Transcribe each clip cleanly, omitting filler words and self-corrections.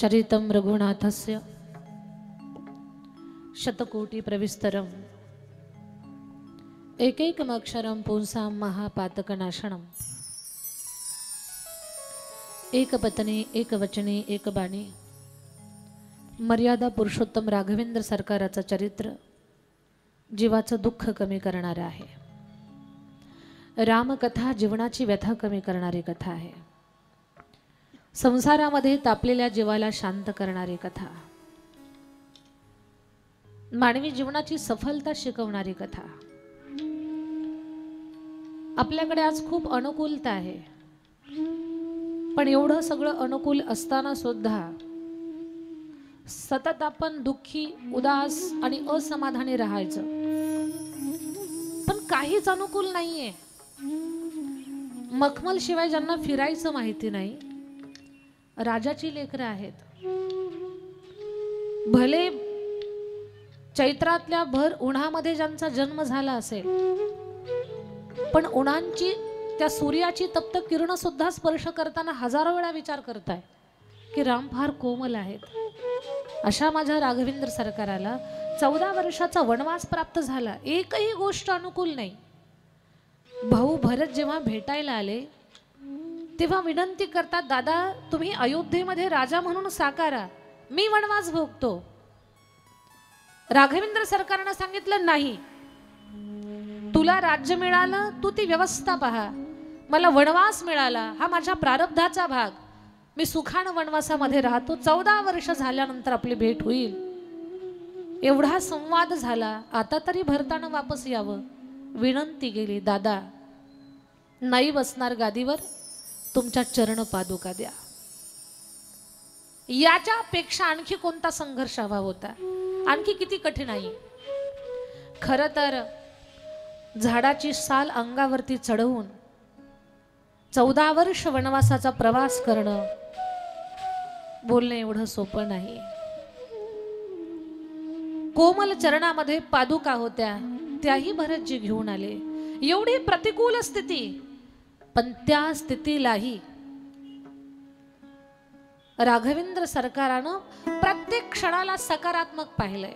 चरितं रघुनाथस्य शतकोटि प्रविस्तरम् एकैकमक्षरं पुंसां महापातकनाशनम् एकपत्नी एकवचने एकबाणी मर्यादा पुरुषोत्तम राघवेंद्र सरकाराचं चरित्र जीवाचं दुःख कमी करणारं आहे। रामकथा जीवनाची व्यथा कमी करणारी कथा आहे। संसारामध्ये तापलेल्या जीवाला शांत करणारी कथा, मानवी जीवनाची सफलता शिकवणारी कथा। आपल्याकडे आज खूप अनुकूलता आहे, पण एवढं सगळं अनुकूल असताना सुद्धा सतत आपण दुःखी, उदास आणि असमाधानी राहायचं। पण काहीच अनुकूल नाहीये। मखमल शिवाय ज्यांना फिरायचं माहिती नाही, राजाची लेकरं आहेत। भले चैत्रातल्या भर उन्हामध्ये ज्यांचा जन्म झाला असेल, पण उन्हांची त्या सूर्याची तप्त किरण सुद्धा स्पर्श करताना हजारो वेळा विचार करताय की राम फार कोमल आहेत। अशा माझ्या राघवेंद्र सरकाराला 14 वर्षाचा वनवास प्राप्त झाला, एकही गोष्ट अनुकूल नाही। भाऊ भरत जेव्हा भेटायला आले तेव्हा विनंती करतात, दादा तुम्ही अयोध्येमध्ये राजा म्हणून साकारा, मी वनवास भोगतो। राघवेंद्र सरकारने सांगितलं नाही, तुला राज्य मिळालं, तू ती व्यवस्था पहा, मला वनवास मिळाला, हा माझ्या प्रारब्धाचा भाग, मी सुखानं वनवासामध्ये राहतो, 14 वर्ष झाल्यानंतर आपली भेट होईल। एवढा संवाद झाला, आता तरी भरतानं वापस यावं। विनंती केली, दादा नाही बसणार गादीवर, तुमच्या चरण पादुका द्या। याच्यापेक्षा आणखी कोणता संघर्ष हवा होता? आणखी किती कठीण आहे? खरं तर झाडाची साल अंगावरती चढवून 14 वर्ष वनवासाचा प्रवास करणं बोलणं एवढं सोपं नाही। कोमल चरणामध्ये पादुका होत्या, त्याही भरतजी घेऊन आले। एवढी प्रतिकूल स्थिती, पण त्या स्थितीलाही राघवेंद्र सरकारानं प्रत्येक क्षणाला सकारात्मक पाहिलंय।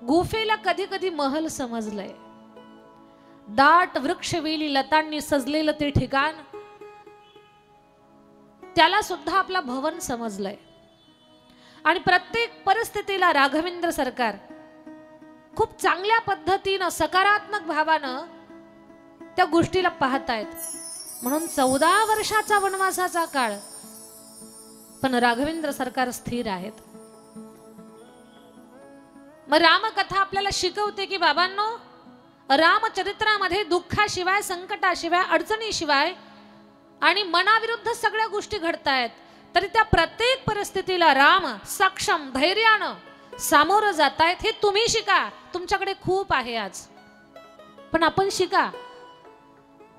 गुफेला कधी कधी महल समजलंय, दाट वृक्षवेली लतांनी सजलेलं ते ठिकाण त्याला सुद्धा आपला भवन समजलंय। आणि प्रत्येक परिस्थितीला राघवेंद्र सरकार खूप चांगल्या पद्धतीनं सकारात्मक भावानं त्या गोष्टीला पाहतायत। म्हणून 14 वर्षाचा वनवासाचा काळ, पण राघवेंद्र सरकार स्थिर आहेत। मग रामकथा आपल्याला शिकवते की बाबांनो, रामचरित्रामध्ये दुःखाशिवाय, संकटाशिवाय, अडचणीशिवाय आणि मनाविरुद्ध सगळ्या गोष्टी घडतायत, तरी त्या प्रत्येक परिस्थितीला राम सक्षम धैर्यानं सामोरं जातायत। हे तुम्ही शिका, तुमच्याकडे खूप आहे आज, पण आपण शिका।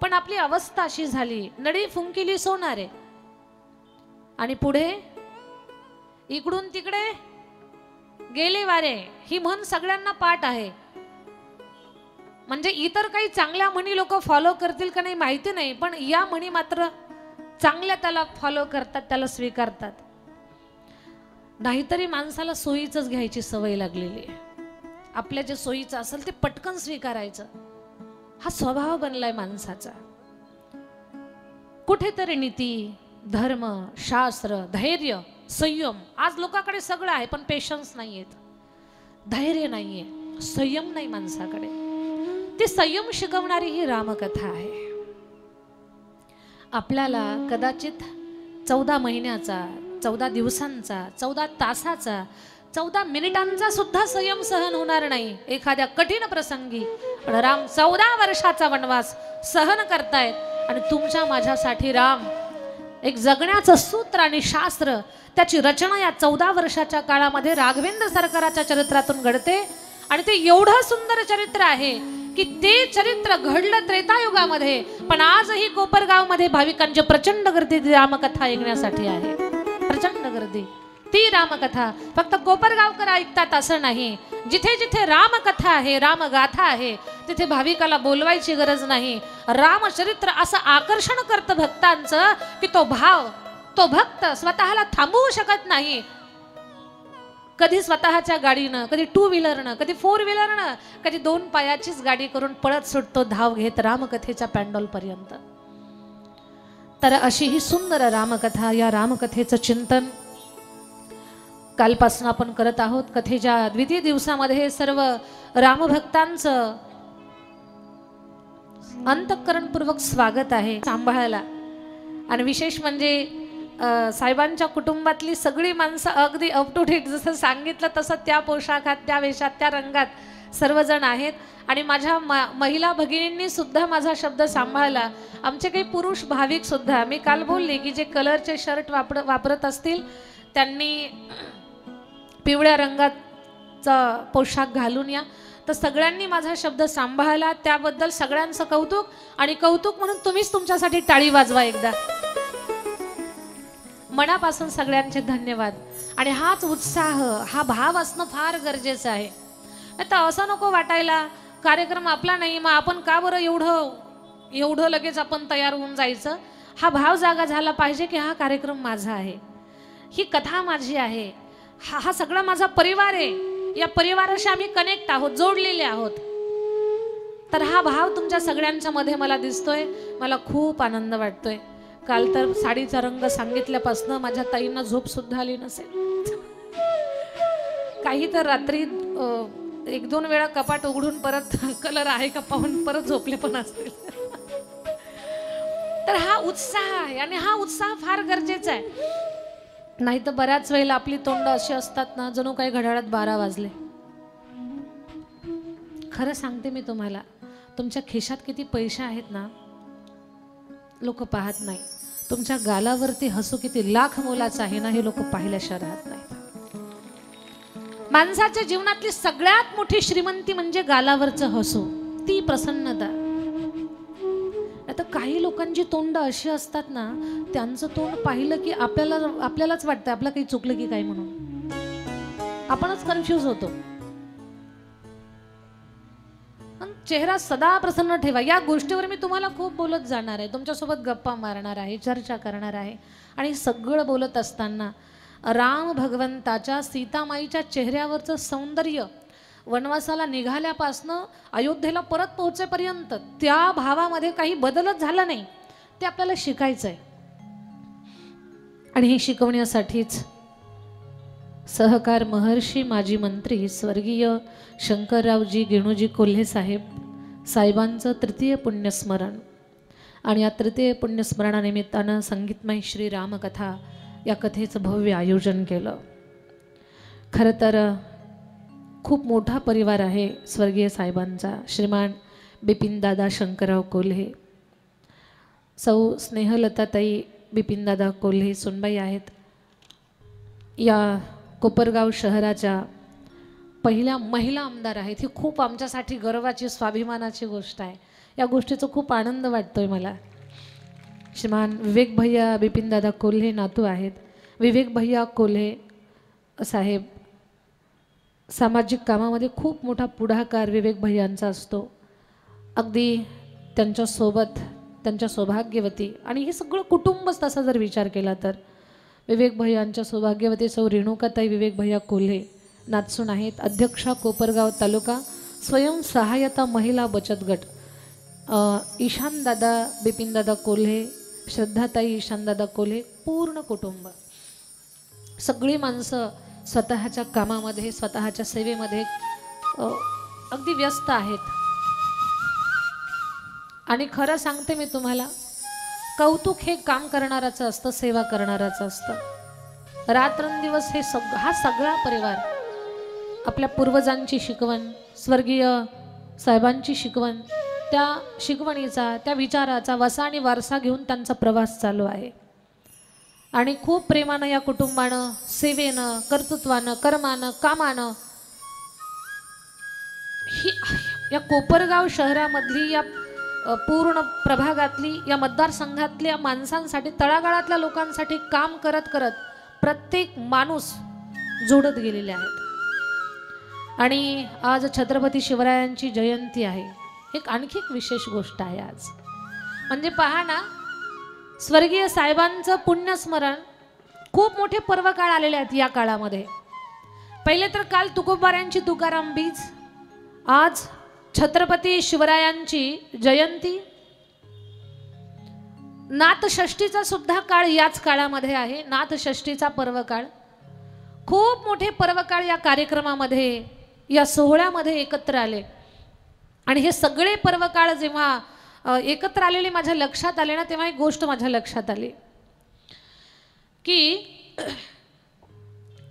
पण आपली अवस्था अशी झाली, नडी फुंकिली सोनारे, आणि पुढे इकडून तिकडे गेले वारे, ही म्हण सगळ्यांना पाठ आहे। म्हणजे इतर काही चांगल्या म्हणी लोक फॉलो करतील का नाही माहिती नाही, पण या म्हणी मात्र चांगल्या त्याला फॉलो करतात, त्याला स्वीकारतात। नाहीतरी माणसाला सोयीचंच घ्यायची सवय लागलेली आहे। आपल्या जे सोयीचं असेल ते पटकन स्वीकारायचं, हा स्वभाव बनलाय माणसाचा। कुठेतरी नीती, धर्म, शास्त्र, धैर्य, संयम, आज लोकांकडे सगळं आहे, पण पेशन्स नाहीयेत, धैर्य नाहीये, संयम नाही माणसाकडे। ती संयम शिकवणारी ही रामकथा आहे। आपल्याला कदाचित 14 महिन्याचा, 14 दिवसांचा, 14 तासाचा, 14 मिनिटांचा सुद्धा संयम सहन होणार नाही एखाद्या कठीण प्रसंगी, पण राम 14 वर्षाचा वनवास सहन करतायत। आणि तुमच्या माझ्यासाठी राम एक जगण्याचं सूत्र आणि शास्त्र, त्याची रचना या 14 वर्षाच्या काळामध्ये राघवेंद्र सरकाराच्या चरित्रातून घडते। आणि ते एवढं सुंदर चरित्र आहे की ते चरित्र घडलं त्रेतायुगामध्ये, पण आजही कोपरगावमध्ये भाविकांची प्रचंड गर्दी रामकथा ऐकण्यासाठी आहे। प्रचंड गर्दी। ती रामकथा फक्त कोपरगावकर ऐकतात असं नाही, जिथे जिथे रामकथा आहे, रामगाथा आहे, तिथे भाविकाला बोलवायची गरज नाही। रामचरित्र असं आकर्षण करतं भक्तांचं की तो भाव तो भक्त स्वतःला थांबवू शकत नाही. कधी स्वतःच्या गाडीनं, कधी टू व्हीलरनं, कधी फोर व्हीलरनं, कधी दोन पायाचीच गाडी करून पळत सुटतो धाव घेत रामकथेच्या पॅन्डॉल पर्यंत. तर अशी ही सुंदर रामकथा, या रामकथेचं चिंतन कालपासून आपण करत आहोत. कथेच्या द्वितीय दिवसामध्ये सर्व रामभक्तांचं अंतःकरणपूर्वक स्वागत आहे सांभाळायला. आणि विशेष म्हणजे साहेबांच्या कुटुंबातली सगळी माणसं अगदी अप टू डेट, जसं सांगितलं तसं त्या पोशाखात, त्या वेशात, त्या रंगात सर्वजण आहेत. आणि माझ्या महिला भगिनींनी सुद्धा माझा शब्द सांभाळला. आमचे काही पुरुष भाविक सुद्धा, मी काल बोलले की जे कलरचे शर्ट वापरत असतील त्यांनी पिवळ्या रंगाचा पोशाख घालून या. तर सगळ्यांनी माझा शब्द सांभाळला, त्याबद्दल सगळ्यांचं कौतुक. आणि कौतुक म्हणून तुम्हीच तुमच्यासाठी टाळी वाजवा एकदा. मनापासून सगळ्यांचे धन्यवाद. आणि हाच उत्साह, हा भाव असणं फार गरजेचं आहे. आता असं नको वाटायला कार्यक्रम आपला नाही, मग आपण का बरं एवढं लगेच आपण तयार होऊन जायचं. हा भाव जागा झाला पाहिजे की हा कार्यक्रम माझा आहे, ही कथा माझी आहे, हा सगळा माझा परिवार आहे, या परिवाराशी आम्ही कनेक्ट आहोत, जोडलेले आहोत. तर हा भाव तुमच्या सगळ्यांच्या मध्ये मला दिसतोय. मला खूप आनंद वाटतोय. काल तर साडीचा रंग सांगितल्यापासून माझ्या ताईंना झोप सुद्धा आली नसेल. काही तर रात्री एक दोन वेळा कपाट उघडून परत कलर आहे का पाहून परत झोपले पण असतील. तर हा उत्साह आहे आणि हा उत्साह फार गरजेचा आहे. नाही तर बऱ्याच वेळेला आपली तोंड अशी असतात ना, जणू काही घड्याळात 12 वाजले. खरं सांगते मी तुम्हाला, तुमच्या खिशात किती पैसे आहेत ना लोक पाहत नाही. तुमच्या गालावरती हसू किती लाख मोलाचं आहे ना हे लोक पाहिल्याशिवाय राहत नाही. माणसाच्या जीवनातली सगळ्यात मोठी श्रीमंती म्हणजे गालावरचं हसू, ती प्रसन्नता. आता काही लोकांची तोंड अशी असतात ना, त्यांचं तोंड पाहिलं की आपल्यालाच वाटतं आपलं काही चुकलं की काय म्हणून. आपणच कन्फ्यूज होतो. चेहरा सदा प्रसन्न ठेवा. या गोष्टीवर मी तुम्हाला खूप बोलत जाणार आहे, तुमच्यासोबत गप्पा मारणार आहे, चर्चा करणार आहे. आणि सगळं बोलत असताना राम भगवंताच्या सीतामाईच्या चेहऱ्यावरचं सौंदर्य, वनवासाला निघाल्यापासनं अयोध्येला परत पोहोचेपर्यंत त्या भावामध्ये काही बदलच झाला नाही, ते आपल्याला शिकायचं आहे. आणि हे शिकवण्यासाठीच सहकार महर्षी माजी मंत्री स्वर्गीय शंकररावजी गेणूजी कोल्हे साहेबांचं तृतीय पुण्यस्मरण. आणि या तृतीय पुण्यस्मरणानिमित्तानं संगीतमय श्री रामकथा या कथेचं भव्य आयोजन केलं. खरं तर खूप मोठा परिवार आहे स्वर्गीय साहेबांचा. श्रीमान बिपिनदादा शंकरराव कोल्हे, सौ स्नेहलताताई बिपिनदादा कोल्हे सुनबाई आहेत. या कोपरगाव शहराच्या पहिल्या महिला आमदार आहेत. ही खूप आमच्यासाठी गर्वाची, स्वाभिमानाची गोष्ट आहे. या गोष्टीचा खूप आनंद वाटतोय मला. श्रीमान विवेक भैया बिपिनदादा कोल्हे नातू आहेत. विवेक भैया कोल्हे साहेब सामाजिक कामामध्ये खूप मोठा पुढाकार विवेक भैयांचा असतो. अगदी त्यांच्यासोबत त्यांच्या सौभाग्यवती आणि हे सगळं कुटुंबच तसा जर विचार केला तर विवेक भैयांच्या सौभाग्यवती सौ रेणुकाताई विवेक भैया कोल्हे नाचून आहेत. अध्यक्षा कोपरगाव तालुका स्वयंसहायता महिला बचत गट. ईशानदादा बिपिनदादा कोल्हे, श्रद्धाताई ईशानदादा कोल्हे, पूर्ण कुटुंब, सगळी माणसं स्वतःच्या कामामध्ये, स्वतःच्या सेवेमध्ये अगदी व्यस्त आहेत. आणि खरं सांगते मी तुम्हाला, कौतुक हे काम करणाराचं असतं, सेवा कराराचं असतं. रात्रंदिवस हे हा सगळा परिवार आपल्या पूर्वजांची शिकवण, स्वर्गीय साहेबांची शिकवण, त्या शिकवणीचा, त्या विचाराचा वसा आणि वारसा घेऊन त्यांचा प्रवास चालू आहे. आणि खूप प्रेमानं या कुटुंबानं, सेवेनं, कर्तृत्वानं, कर्मानं, कामानं ही या कोपरगाव शहरामधली, या पूर्ण प्रभागातली, या मतदारसंघातल्या माणसांसाठी, तळागाळातल्या लोकांसाठी काम करत करत प्रत्येक माणूस जोडत गेलेले आहेत. आणि आज छत्रपती शिवरायांची जयंती आहे. आणखी एक विशेष गोष्ट आहे आज. म्हणजे पहा ना, स्वर्गीय साहेबांचं पुण्यस्मरण खूप मोठे पर्व काळ आलेले आहेत या काळामध्ये. पहिले तर काल तुकोबारायांची तुकाराम बीज, आज छत्रपती शिवरायांची जयंती, नाथषष्ठीचा सुद्धा काळ याच काळामध्ये आहे. नाथषष्ठीचा पर्व काळ, खूप मोठे पर्व काळ या कार्यक्रमामध्ये, या सोहळ्यामध्ये एकत्र आले. आणि हे सगळे पर्व काळ जेव्हा एकत्र आलेले माझ्या लक्षात आले ना, तेव्हा एक गोष्ट माझ्या लक्षात आली की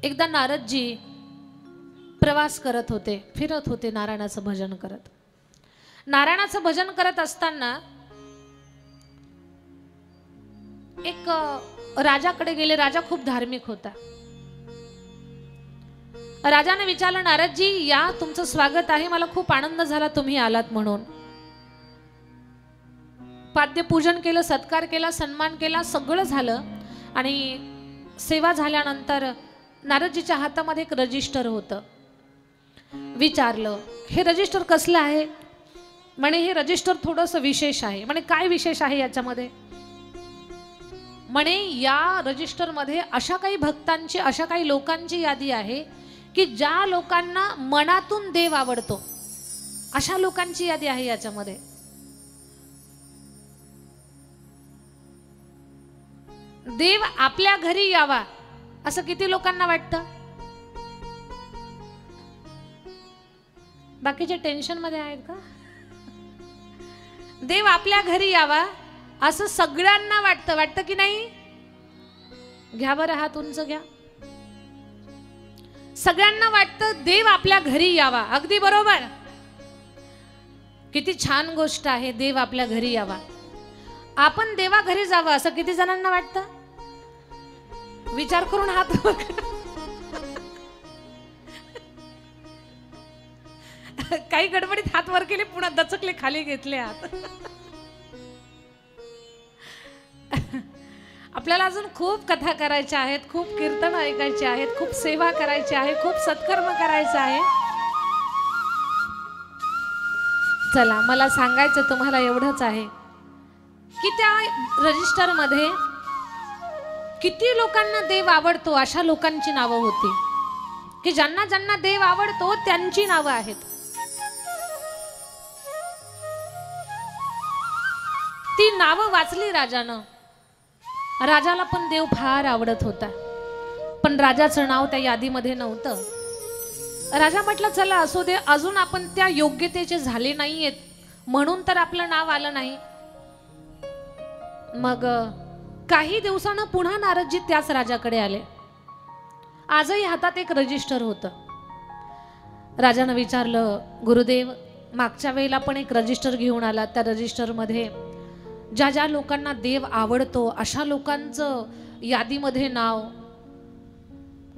एकदा नारदजी प्रवास करत होते, फिरत होते नारायणाचं भजन करत. नारायणाचं भजन करत असताना एक राजाकडे गेले. राजा खूप धार्मिक होता. राजाने विचारलं, नारदजी या, तुमचं स्वागत आहे, मला खूप आनंद झाला तुम्ही आलात म्हणून. पाद्य पूजन केलं, सत्कार केला, सन्मान केला, सगळं झालं. आणि सेवा झाल्यानंतर नारदजीच्या हातामध्ये एक रजिस्टर होतं. विचारलं, हे रजिस्टर कसलं आहे? म्हणे हे रजिस्टर थोडंसं विशेष आहे. म्हणे काय विशेष आहे याच्यामध्ये? म्हणे या रजिस्टरमध्ये अशा काही भक्तांची, अशा काही लोकांची यादी आहे की ज्या लोकांना मनातून देव आवडतो, अशा लोकांची यादी आहे याच्यामध्ये. देव आपल्या घरी यावा असं किती लोकांना वाटतं? बाकीचे टेन्शन मध्ये आहेत का? देव आपल्या घरी यावा असं सगळ्यांना वाटतं. वाटतं की नाही? घ्या बरं हात उंच घ्या. सगळ्यांना वाटतं देव आपल्या घरी यावा. अगदी बरोबर. किती छान गोष्ट आहे, देव आपल्या घरी यावा. आपण देवा घरी जावं असं किती जणांना वाटतं? विचार करून हात काही गडबडीत हात वर केले, पुन्हा दचकले, खाली घेतले हात. आपल्याला अजून खूप कथा करायच्या आहेत, खूप कीर्तन ऐकायचे आहेत, खूप सेवा करायची आहे, खूप सत्कर्म करायचं आहे. चला, मला सांगायचं तुम्हाला एवढंच आहे की त्या रजिस्टर मध्ये किती लोकांना देव आवडतो अशा लोकांची नावं होती, की ज्यांना ज्यांना देव आवडतो त्यांची नावं आहेत. ती नावं वाचली राजानं. राजाला पण देव फार आवडत होता, पण राजाचं नाव त्या यादीमध्ये नव्हतं. राजा म्हटलं, चला असू दे, अजून आपण त्या योग्यतेचे झाले नाहीयेत म्हणून तर आपलं नाव आलं नाही. मग काही दिवसानं पुन्हा नारदजी त्याच राजाकडे आले. आजही हातात एक रजिस्टर होतं. राजानं विचारलं, गुरुदेव मागच्या वेळेला पण एक रजिस्टर घेऊन आला, त्या रजिस्टरमध्ये ज्या ज्या लोकांना देव आवडतो अशा लोकांचं यादीमध्ये नाव.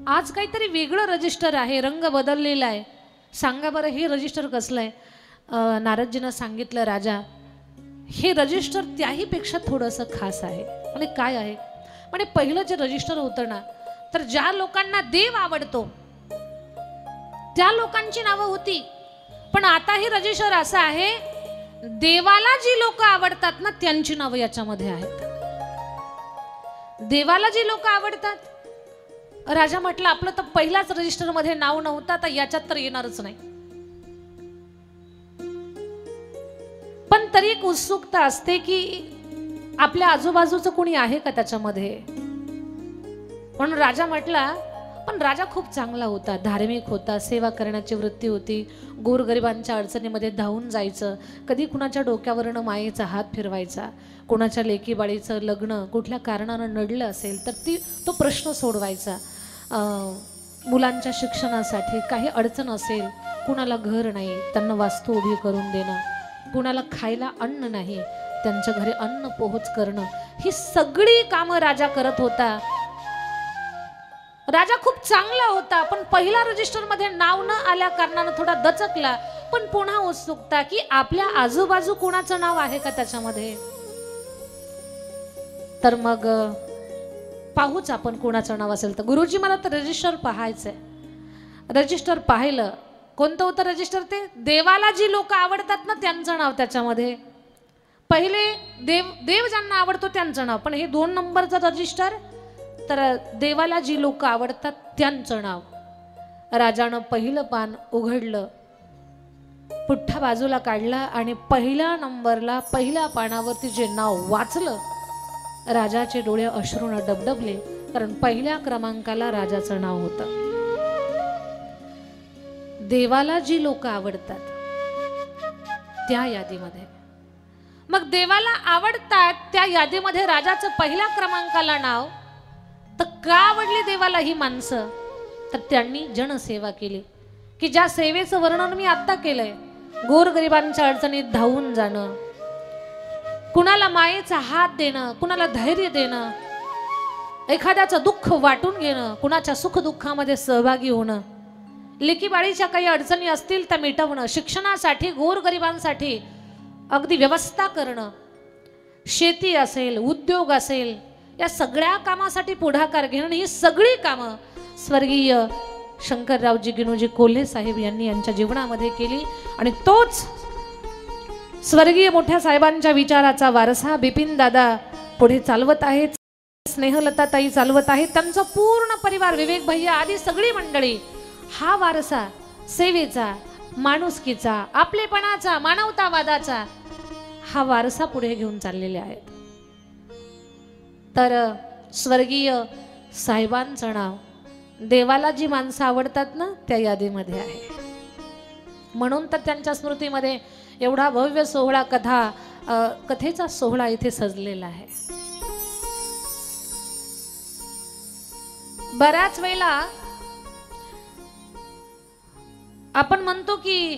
आज काहीतरी वेगळं रजिस्टर आहे, रंग बदललेला आहे, सांगा बरं हे रजिस्टर कसलं आहे? नारदजीनं सांगितलं, राजा हे रजिस्टर त्याही पेक्षा थोडंसं खास आहे. म्हणजे काय आहे? म्हणजे पहिलं जे रजिस्टर होतं ना, तर ज्या लोकांना देव आवडतो त्या लोकांची नावं होती. पण आता हे रजिस्टर असं आहे, देवाला जी लोक आवडतात ना त्यांची नावं याच्यामध्ये आहेत. देवाला जी लोक आवडतात. राजा म्हटलं, आपलं तर पहिल्याच रजिस्टर मध्ये नाव नव्हतं, आता याच्यात तर येणारच नाही. पण तरी एक उत्सुकता असते की आपल्या आजूबाजूचं कोणी आहे का त्याच्यामध्ये. म्हणून राजा म्हटला, पण राजा खूप चांगला होता, धार्मिक होता, सेवा करण्याची वृत्ती होती, गोरगरिबांच्या अडचणीमध्ये धावून जायचं, कधी कुणाच्या डोक्यावरनं मायेचा हात फिरवायचा, कुणाच्या लेकीबाळीचं लग्न कुठल्या कारणानं नडलं असेल तर तो प्रश्न सोडवायचा, मुलांच्या शिक्षणासाठी काही अडचण असेल, कुणाला घर नाही त्यांना वास्तू उभी करून देणं, कुणाला खायला अन्न नाही त्यांच्या घरी अन्न पोहोच करणं, ही सगळी कामं राजा करत होता. राजा खूप चांगला होता, पण पहिला रजिस्टर मध्ये नाव न आल्या कारणानं थोडा दचकला. पण पुन्हा उत्सुकता की आपल्या आजूबाजू कोणाचं नाव आहे का त्याच्यामध्ये. तर मग पाहूच आपण कोणाचं नाव असेल तर. गुरुजी मला तर रजिस्टर पाहायचंय. रजिस्टर पाहिलं. कोणतं होतं रजिस्टर? ते देवाला जी लोक आवडतात ना त्यांचं नाव त्याच्यामध्ये. पहिले देव ज्यांना आवडतो त्यांचं नाव, पण हे 2 नंबरचं रजिस्टर तर देवाला जी लोक आवडतात त्यांचं नाव. राजानं पहिलं पान उघडलं, पुठ्ठा बाजूला काढला आणि पहिल्या नंबरला पहिल्या पानावरती जे नाव वाचलं, राजाचे डोळे अश्रूने डबडबले, कारण पहिल्या क्रमांकाला राजाचं नाव होतं. देवाला जी लोक आवडतात त्या यादीमध्ये, मग देवाला आवडतात त्या यादीमध्ये राजाचं पहिल्या क्रमांकाला नाव, तर का आवडली देवाला ही माणसं? तर त्यांनी जनसेवा केली, की ज्या सेवेचं वर्णन मी आता केलंय. गोरगरिबांच्या अडचणीत धावून जाणं, कुणाला मायेचा हात देणं, कुणाला धैर्य देणं, एखाद्याचं दुःख वाटून घेणं, कुणाच्या सुख दुःखामध्ये सहभागी होणं, लेकीबाळीच्या काही अडचणी असतील त्या मिटवणं, शिक्षणासाठी गोरगरिबांसाठी अगदी व्यवस्था करणं, शेती असेल, उद्योग असेल, या सगळ्या कामासाठी पुढाकार घेणं, ही सगळी कामं स्वर्गीय शंकररावजी गिनोजी कोल्हे साहेब यांनी यांच्या जीवनामध्ये केली. आणि तोच स्वर्गीय मोठ्या साहेबांच्या विचाराचा वारसा बिपिन दादा पुढे चालवत आहेत, स्नेहलताताई चालवत आहेत, त्यांचा पूर्ण परिवार, विवेक भैया आदी सगळी मंडळी हा वारसा सेवेचा, माणुसकीचा, आपलेपणाचा, मानवतावादाचा हा वारसा पुढे घेऊन चाललेले आहेत. तर स्वर्गीय साहेबांचं नाव देवाला जी माणसं आवडतात ना त्या यादीमध्ये आहे. म्हणून तर त्यांच्या स्मृतीमध्ये एवढा भव्य सोहळा, कथेचा सोहळा इथे सजलेला आहे. बऱ्याच वेळेला आपण म्हणतो की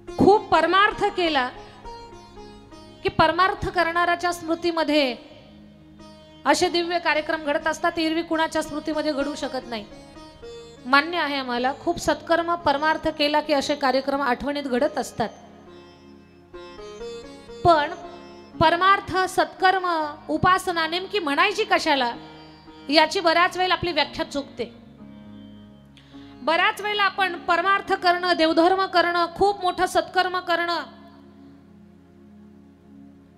खूप परमार्थ केला की परमार्थ करणाऱ्याच्या स्मृतीमध्ये असे दिव्य कार्यक्रम घडत असतात, एरवी कुणाच्या स्मृतीमध्ये घडू शकत नाही. मान्य आहे आम्हाला, खूप सत्कर्म परमार्थ केला की असे कार्यक्रम आठवणीत घडत असतात. पण परमार्थ, सत्कर्म, उपासना नेमकी म्हणायची कशाला याची बऱ्याच वेळेला आपली व्याख्या चुकते. बऱ्याच वेळेला आपण परमार्थ करणं, देवधर्म करणं, खूप मोठं सत्कर्म करणं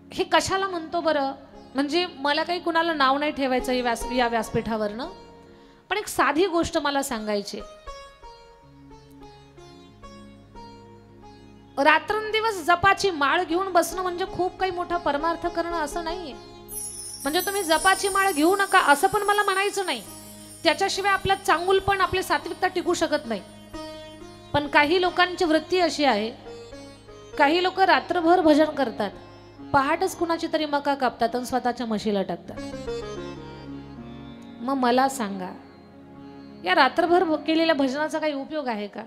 हे कशाला म्हणतो बरं? म्हणजे मला काही कुणाला नाव नाही ठेवायचं या व्यासपीठावरनं, पण एक साधी गोष्ट मला सांगायची. रात्रंदिवस जपाची माळ घेऊन बसणं म्हणजे खूप काही मोठा परमार्थ करणं असं नाहीये. म्हणजे तुम्ही जपाची माळ घेऊ नका असं पण मला म्हणायचं नाही, त्याच्याशिवाय आपलं चांगुलपण, आपली सात्विकता टिकू शकत नाही. पण काही लोकांची वृत्ती अशी आहे, काही लोक रात्रभर भजन करतात, पहाटच कुणाची तरी मका कापतात आणि स्वतःच्या म्हशीला टाकतात. मग मला सांगा, या रात्रभर केलेल्या भजनाचा काही उपयोग आहे का?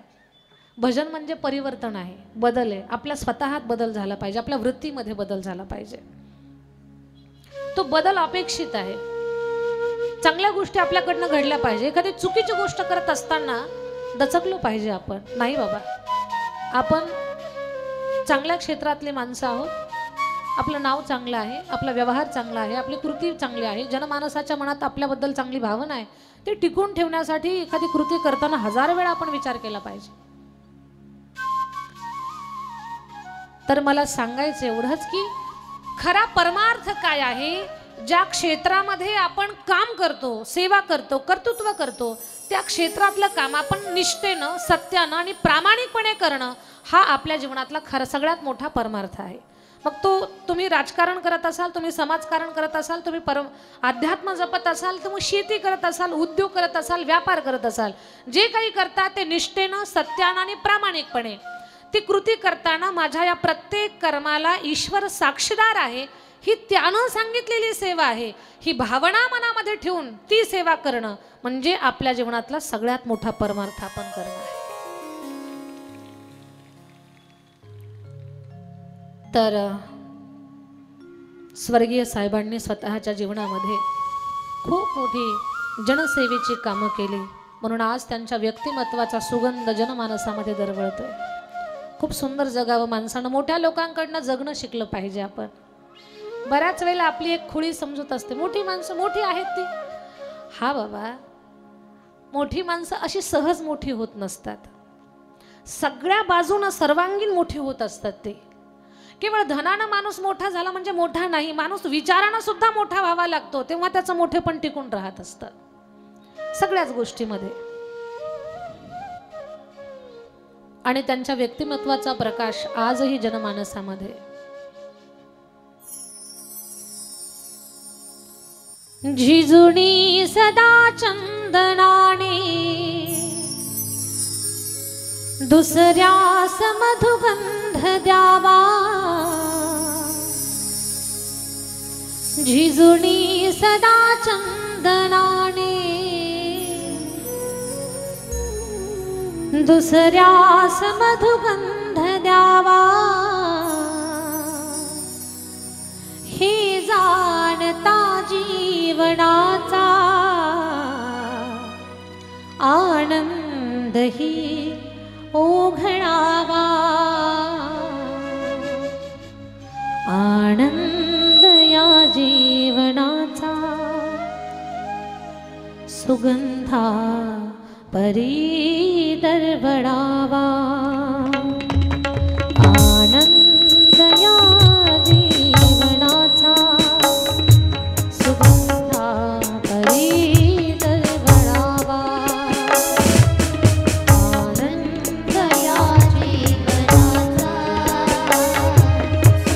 भजन म्हणजे परिवर्तन आहे, बदल आहे. आपल्या स्वतःत बदल झाला पाहिजे, आपल्या वृत्तीमध्ये बदल झाला पाहिजे. तो बदल अपेक्षित आहे. चांगल्या गोष्टी आपल्याकडनं घडल्या पाहिजे. एखादी चुकीची गोष्ट करत असताना दचकलो पाहिजे आपण, नाही बाबा आपण चांगल्या क्षेत्रातले माणसं आहोत, आपलं नाव चांगलं आहे, आपला व्यवहार चांगला आहे, आपली कृती चांगली आहे, जनमानसाच्या मनात आपल्याबद्दल चांगली भावना आहे, ते टिकून ठेवण्यासाठी एखादी कृती करताना 1000 वेळा आपण विचार केला पाहिजे. तर मला सांगायचं एवढंच की खरा परमार्थ काय आहे? ज्या क्षेत्रामध्ये आपण काम करतो, सेवा करतो, कर्तृत्व करतो, त्या क्षेत्रातलं काम आपण निष्ठेनं, सत्यानं आणि प्रामाणिकपणे करणं हा आपल्या जीवनातला खरा सगळ्यात मोठा परमार्थ आहे. मग तो तुम्ही राजकारण करत असाल, तुम्ही समाजकारण करत असाल, तुम्ही अध्यात्म जपत असाल, तुम्ही शेती करत असाल, उद्योग करत असाल, व्यापार करत असाल, जे काही करता ते निष्ठेनं, सत्यानं आणि प्रामाणिकपणे ती कृती करताना माझ्या या प्रत्येक कर्माला ईश्वर साक्षीदार आहे, ही त्यानं सांगितलेली सेवा आहे, ही भावना मनामध्ये ठेवून ती सेवा करणं म्हणजे आपल्या जीवनातला सगळ्यात मोठा परमार्थ आपण करणं आहे. तर स्वर्गीय साहेबांनी स्वतःच्या जीवनामध्ये खूप मोठी जनसेवेची कामं केली, म्हणून आज त्यांच्या व्यक्तिमत्वाचा सुगंध जनमानसामध्ये दरवळतोय. खूप सुंदर जगावं माणसानं, मोठ्या लोकांकडनं जगणं शिकलं पाहिजे आपण. बऱ्याच वेळेला आपली एक खुळी समजूत असते, मोठी माणसं मोठी आहेत ती. हा बाबा, मोठी माणसं अशी सहज मोठी होत नसतात. सगळ्या बाजूने सर्वांगीण मोठे होत असतात ते. केवळ धनानं माणूस मोठा झाला म्हणजे मोठा नाही, माणूस विचारानं सुद्धा मोठा व्हावा लागतो, तेव्हा त्याचं मोठेपण टिकून राहत असतं सगळ्याच गोष्टीमध्ये. आणि त्यांच्या व्यक्तिमत्वाचा प्रकाश आजही जनमानसामध्ये. झिजुणी सदा चंदनाने दुसऱ्यास मधुगंध द्यावा, झिजुणी सदा चंदनाने दुसऱ्यास मधुगंध द्यावा, हे जाणता जीवनाचा आनंद ही ओघळावा, आनंद या जीवनाचा सुगंधा परी दरवळावा, आनंद या जीवनाचा सुगंधा परी दरवळावा, आनंद या जीवनाचा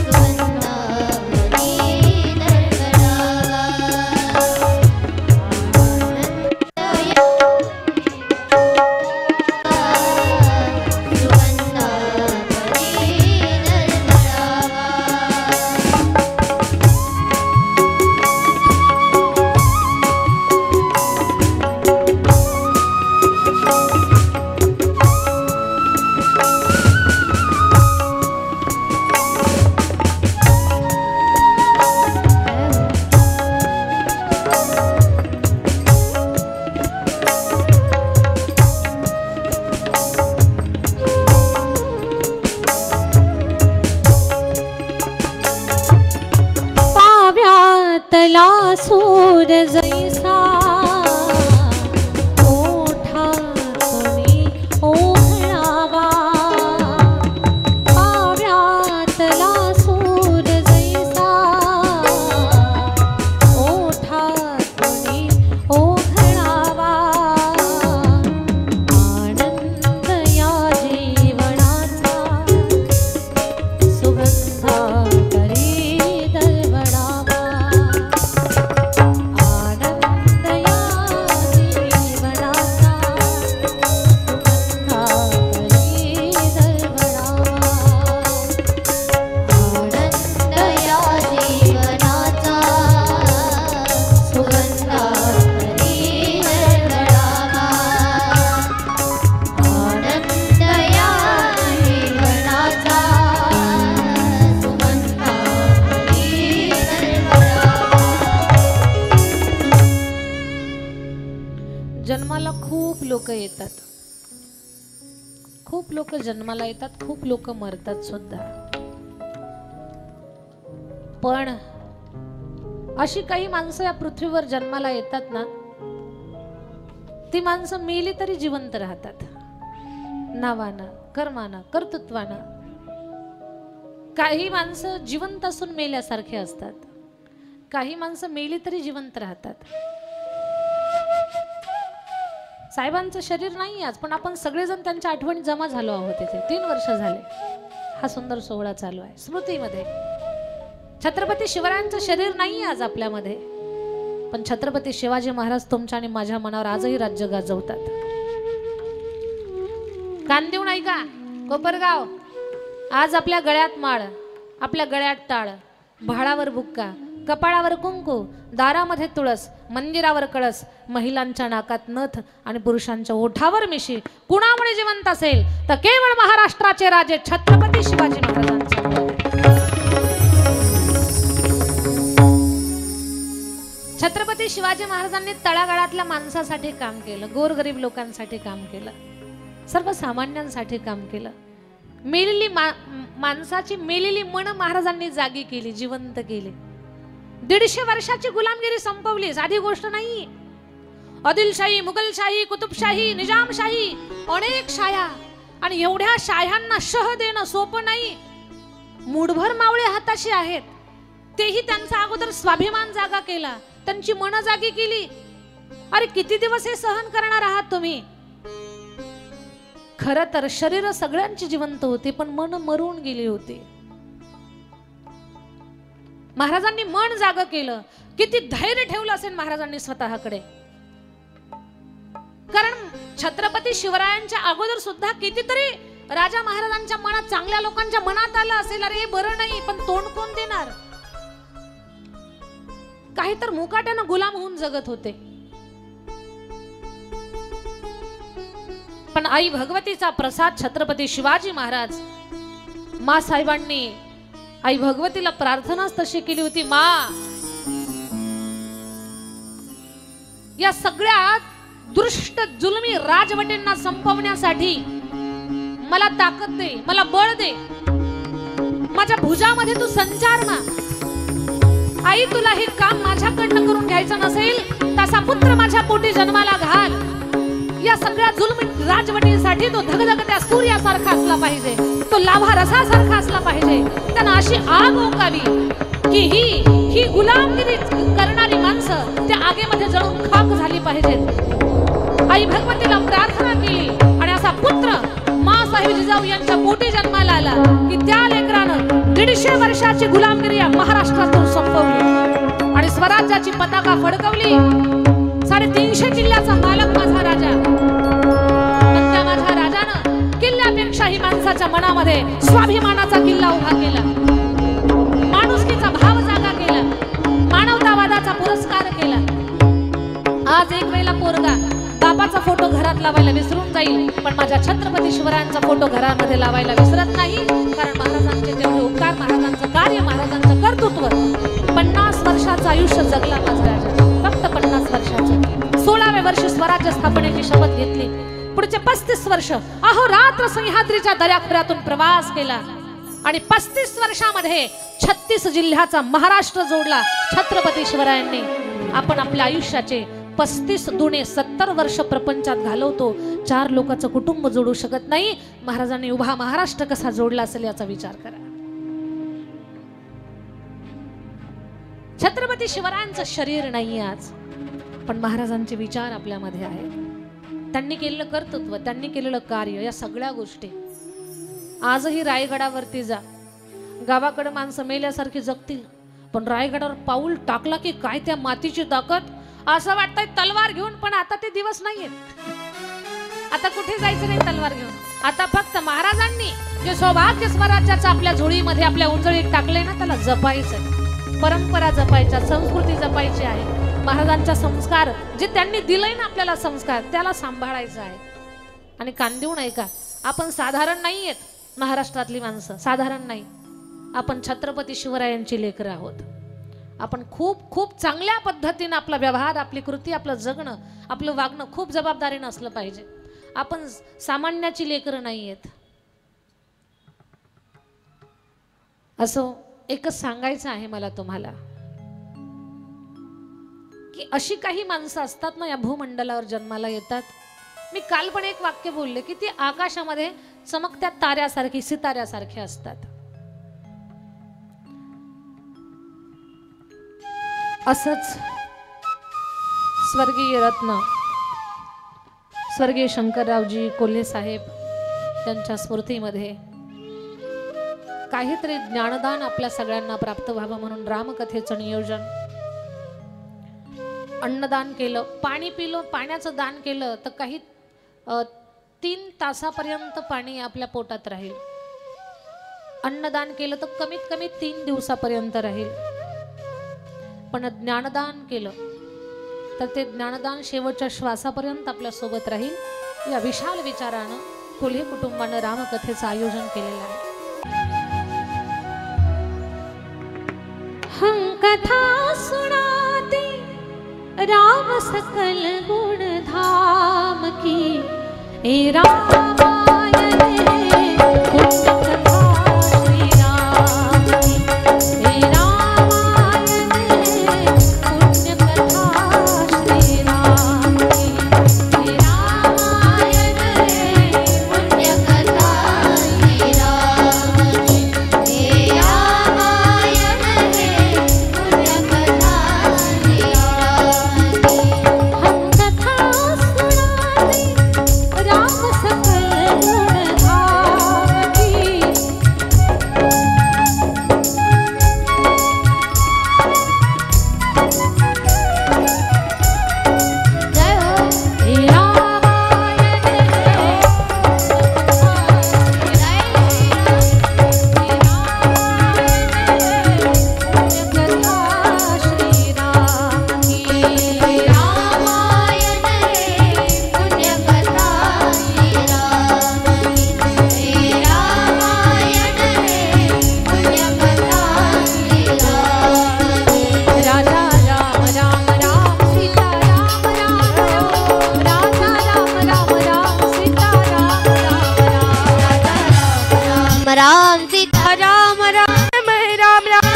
सुगंधा परी दरवळावा, तला सूर जैसा मोठा तुम्ही ओघळावा, पाव्यातला सूर जैसा मोठा तुम्ही ओघळावा, आनंद या जीवनाचा सुगंधा परी दरवळावा, जन्माला खूप लोक येतात, खूप लोक जन्माला येतात, खूप लोक मरतात सुद्धा. पण अशी काही माणसं या पृथ्वीवर जन्माला येतात ना, ती माणसं मेली तरी जिवंत राहतात, नावानं, कर्मानं, कर्तृत्वानं. काही माणसं जिवंत असून मेल्यासारखे असतात, काही माणसं मेली तरी जिवंत राहतात. साहेबांचं शरीर नाही आज, पण आपण सगळेजण त्यांच्या आठवणी जमा झालो आहोत इथे. 3 वर्ष झाले हा सुंदर सोहळा चालू आहे स्मृतीमध्ये. छत्रपती शिवरायांचं शरीर नाही आज आपल्यामध्ये, पण छत्रपती शिवाजी महाराज तुमच्या आणि माझ्या मनावर आजही राज्य गाजवतात. कांदिव नाही का, कोपरगाव, आज आपल्या गळ्यात माळ, आपल्या गळ्यात टाळ, भाळावर बुक्का, कपाळावर कुंकू, दारामध्ये तुळस, मंदिरावर कळस, महिलांच्या नाकात नथ आणि पुरुषांच्या ओठावर मिशी. कुणामुळे जिवंत असेल तर केवळ महाराष्ट्राचे राजे छत्रपती शिवाजी महाराजांचे. छत्रपती शिवाजी महाराजांनी तळागाळातल्या माणसासाठी काम केलं, गोरगरीब लोकांसाठी काम केलं, सर्वसामान्यांसाठी काम केलं. मेलेली माणसाची मेलेली मन महाराजांनी जागी केली, जिवंत केली. 150 वर्षाची गुलामगिरी संपवली, साधी गोष्ट नाही. आदिलशाही, मुघलशाही, कुतुबशाही, निजामशाही, अनेक शाया आणि एवढ्या शाह्यांना शह देणं सोपं नाही. मुठभर मावळे हाताशी आहेत, तेही त्यांचा अगोदर स्वाभिमान जागा केला, त्यांची मन जागी केली. अरे किती दिवस हे सहन करणार आहात तुम्ही? खर तर शरीर सगळ्यांची जिवंत होती, पण मन मरून गेली होती. महाराजांनी मन जाग केलं. किती धैर्य ठेवलं असेल महाराजांनी स्वतःकडे. कारण छत्रपती शिवरायांच्या अगोदर सुद्धा कितीतरी राजा महाराजांच्या मनात, चांगल्या लोकांच्या मनात आलं असेल, अरे हे बरं नाही, पण तोंड कोण देणार? काही तर मुकाट्यानं गुलाम होऊन जगत होते. पण आई भगवतीचा प्रसाद छत्रपती शिवाजी महाराज, मा साहेबांनी आई भगवतीला प्रार्थनाच तशी केली होती, मा या सगळ्या दुष्ट जुलमी राजवटींना संपवण्यासाठी मला ताकद दे, मला बळ दे, माझ्या भुजामध्ये तू संचार ना. आई तुला हे काम माझ्याकडनं करून घ्यायचं नसेल, तसा पुत्र माझ्या पोटी जन्माला घाल. या सगळ्या जुलमी राजवटीसाठी तो धगधगत्या सूर्यासारखा असला पाहिजे, तो लाव्हा रसासारखा असला पाहिजे. त्यांना अशी आग ओकावी की ही गुलामगिरी करणारी माणसं त्या आगेमध्ये जळून खाक झाली पाहिजेत. आई भगवतीला प्रार्थना केली आणि असा पुत्र माँसाहेब जिजाऊ यांच्या पोटी जन्माला आला की त्या लेकरानं 150 वर्षाची गुलामगिरी या महाराष्ट्रातून संपवली आणि स्वराज्याची पताका फडकवली. 350 किल्ल्याचा मालक माझा राजा, त्या माझ्या राजानं किल्ल्यापेक्षाही माणसाच्या मनामध्ये स्वाभिमानाचा किल्ला उभा केला, माणुसकीचा भाव जागा केला, मानवतावादाचा पुरस्कार केला. आज एक वेळेला पोरगा बापाचा फोटो घरात लावायला विसरून जाईल, पण माझ्या छत्रपती शिवरायांचा फोटो घरामध्ये लावायला विसरत नाही. कारण महाराजांचे तेवढे उपकार, महाराजांचं कार्य, महाराजांचं कर्तृत्व. 50 वर्षाचं आयुष्य जगला माझा राजा, फक्त 50 वर्षाचं. 16व्या वर्षी स्वराज्य स्थापनेची शपथ घेतली. पुढचे 35 वर्ष अहोरात्र सह्याद्रीच्या दऱ्याखोऱ्यातून प्रवास केला आणि 35 वर्षामध्ये 36 जिल्ह्याचा महाराष्ट्र जोडला छत्रपती शिवरायांनी. आपण आपल्या आयुष्याचे 35 दुणे 70 वर्ष प्रपंचात घालवतो, 4 लोकांचं कुटुंब जोडू शकत नाही. महाराजांनी उभा महाराष्ट्र कसा जोडला असेल याचा विचार करा. छत्रपती शिवरायांचं शरीर नाही आज, पण महाराजांचे विचार आपल्यामध्ये आहेत. त्यांनी केलेलं कर्तृत्व, त्यांनी केलेलं कार्य, या सगळ्या गोष्टी आजही रायगडावरती जा, गावाकडे माणसं मेल्यासारखी जगतील, पण रायगडावर पाऊल टाकला की काय त्या मातीची ताकद. असं वाटतंय तलवार घेऊन, पण आता ते दिवस नाहीयेत. आता कुठे जायचं नाही तलवार घेऊन. आता फक्त महाराजांनी जे सौभाग्य स्वराज्याचं आपल्या झोळीमध्ये, आपल्या उंजळीत टाकलंय ना, त्याला जपायचं. परंपरा जपायच्या, संस्कृती जपायची आहे. महाराजांचा संस्कार जे त्यांनी दिलंय ना आपल्याला संस्कार, त्याला सांभाळायचं आहे. आणि कान देऊ नये का, आपण साधारण नाहीयेत. महाराष्ट्रातली माणसं साधारण नाही. आपण छत्रपती शिवरायांची लेकरं आहोत. आपण खूप खूप चांगल्या पद्धतीने आपला व्यवहार, आपली कृती, आपलं जगणं, आपलं वागणं खूप जबाबदारीनं असलं पाहिजे. आपण सामान्याची लेकरं नाहीयेत. असं एकच सांगायचं आहे मला तुम्हाला की अशी काही माणसं असतात ना या भूमंडलावर जन्माला येतात. मी काल पण एक वाक्य बोलले की ती आकाशामध्ये चमकत्या ताऱ्यासारखी, सिताऱ्यासारखी असतात. असंच स्वर्गीय रत्न स्वर्गीय शंकररावजी कोल्हे साहेब त्यांच्या स्मृतीमध्ये काहीतरी ज्ञानदान आपल्या सगळ्यांना प्राप्त व्हावं म्हणून रामकथेचं नियोजन, अन्नदान केलं, पाणी पिलं, पाण्याचं दान केलं तर काही 3 तासापर्यंत पाणी आपल्या पोटात राहील. अन्नदान केलं तर कमीत कमी 3 दिवसापर्यंत राहील. पण ज्ञानदान केलं तर ते ज्ञानदान शेवटच्या श्वासापर्यंत आपल्या सोबत राहील. या विशाल विचारानं कोल्हे कुटुंबानं रामकथेचं आयोजन केलेलं आहे. हम कथा सुनाते राम सकल गुण धाम की, ए रामायण है पुण्य कथा श्री राम की, ए रामायण है पुण्य कथा श्री राम की, ए रामायण है पुण्य कथा राम सीता राम राम राम राम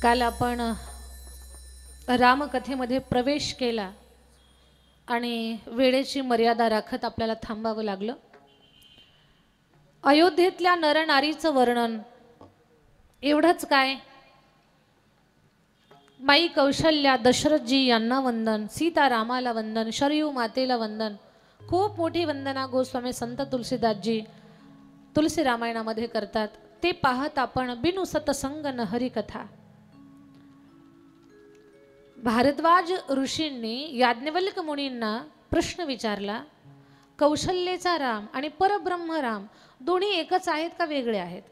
काल आपण रामकथेमध्ये प्रवेश केला आणि वेळेची मर्यादा राखत आपल्याला थांबावं लागलं. अयोध्येतल्या नरनारीचं वर्णन एवढंच काय, माई कौशल्या दशरथजी यांना वंदन, सीता रामाला वंदन, शरयू मातेला वंदन. खूप मोठी वंदना गोस्वामी संत तुलसीदासजी तुलसी रामायणामध्ये करतात. ते पाहत आपण बिनु सतसंग न हरिकथा. भारद्वाज ऋषींनी याज्ञवल्क मुनींना प्रश्न विचारला, कौशल्येचा राम आणि परब्रह्म राम दोन्ही एकच आहेत का वेगळे आहेत?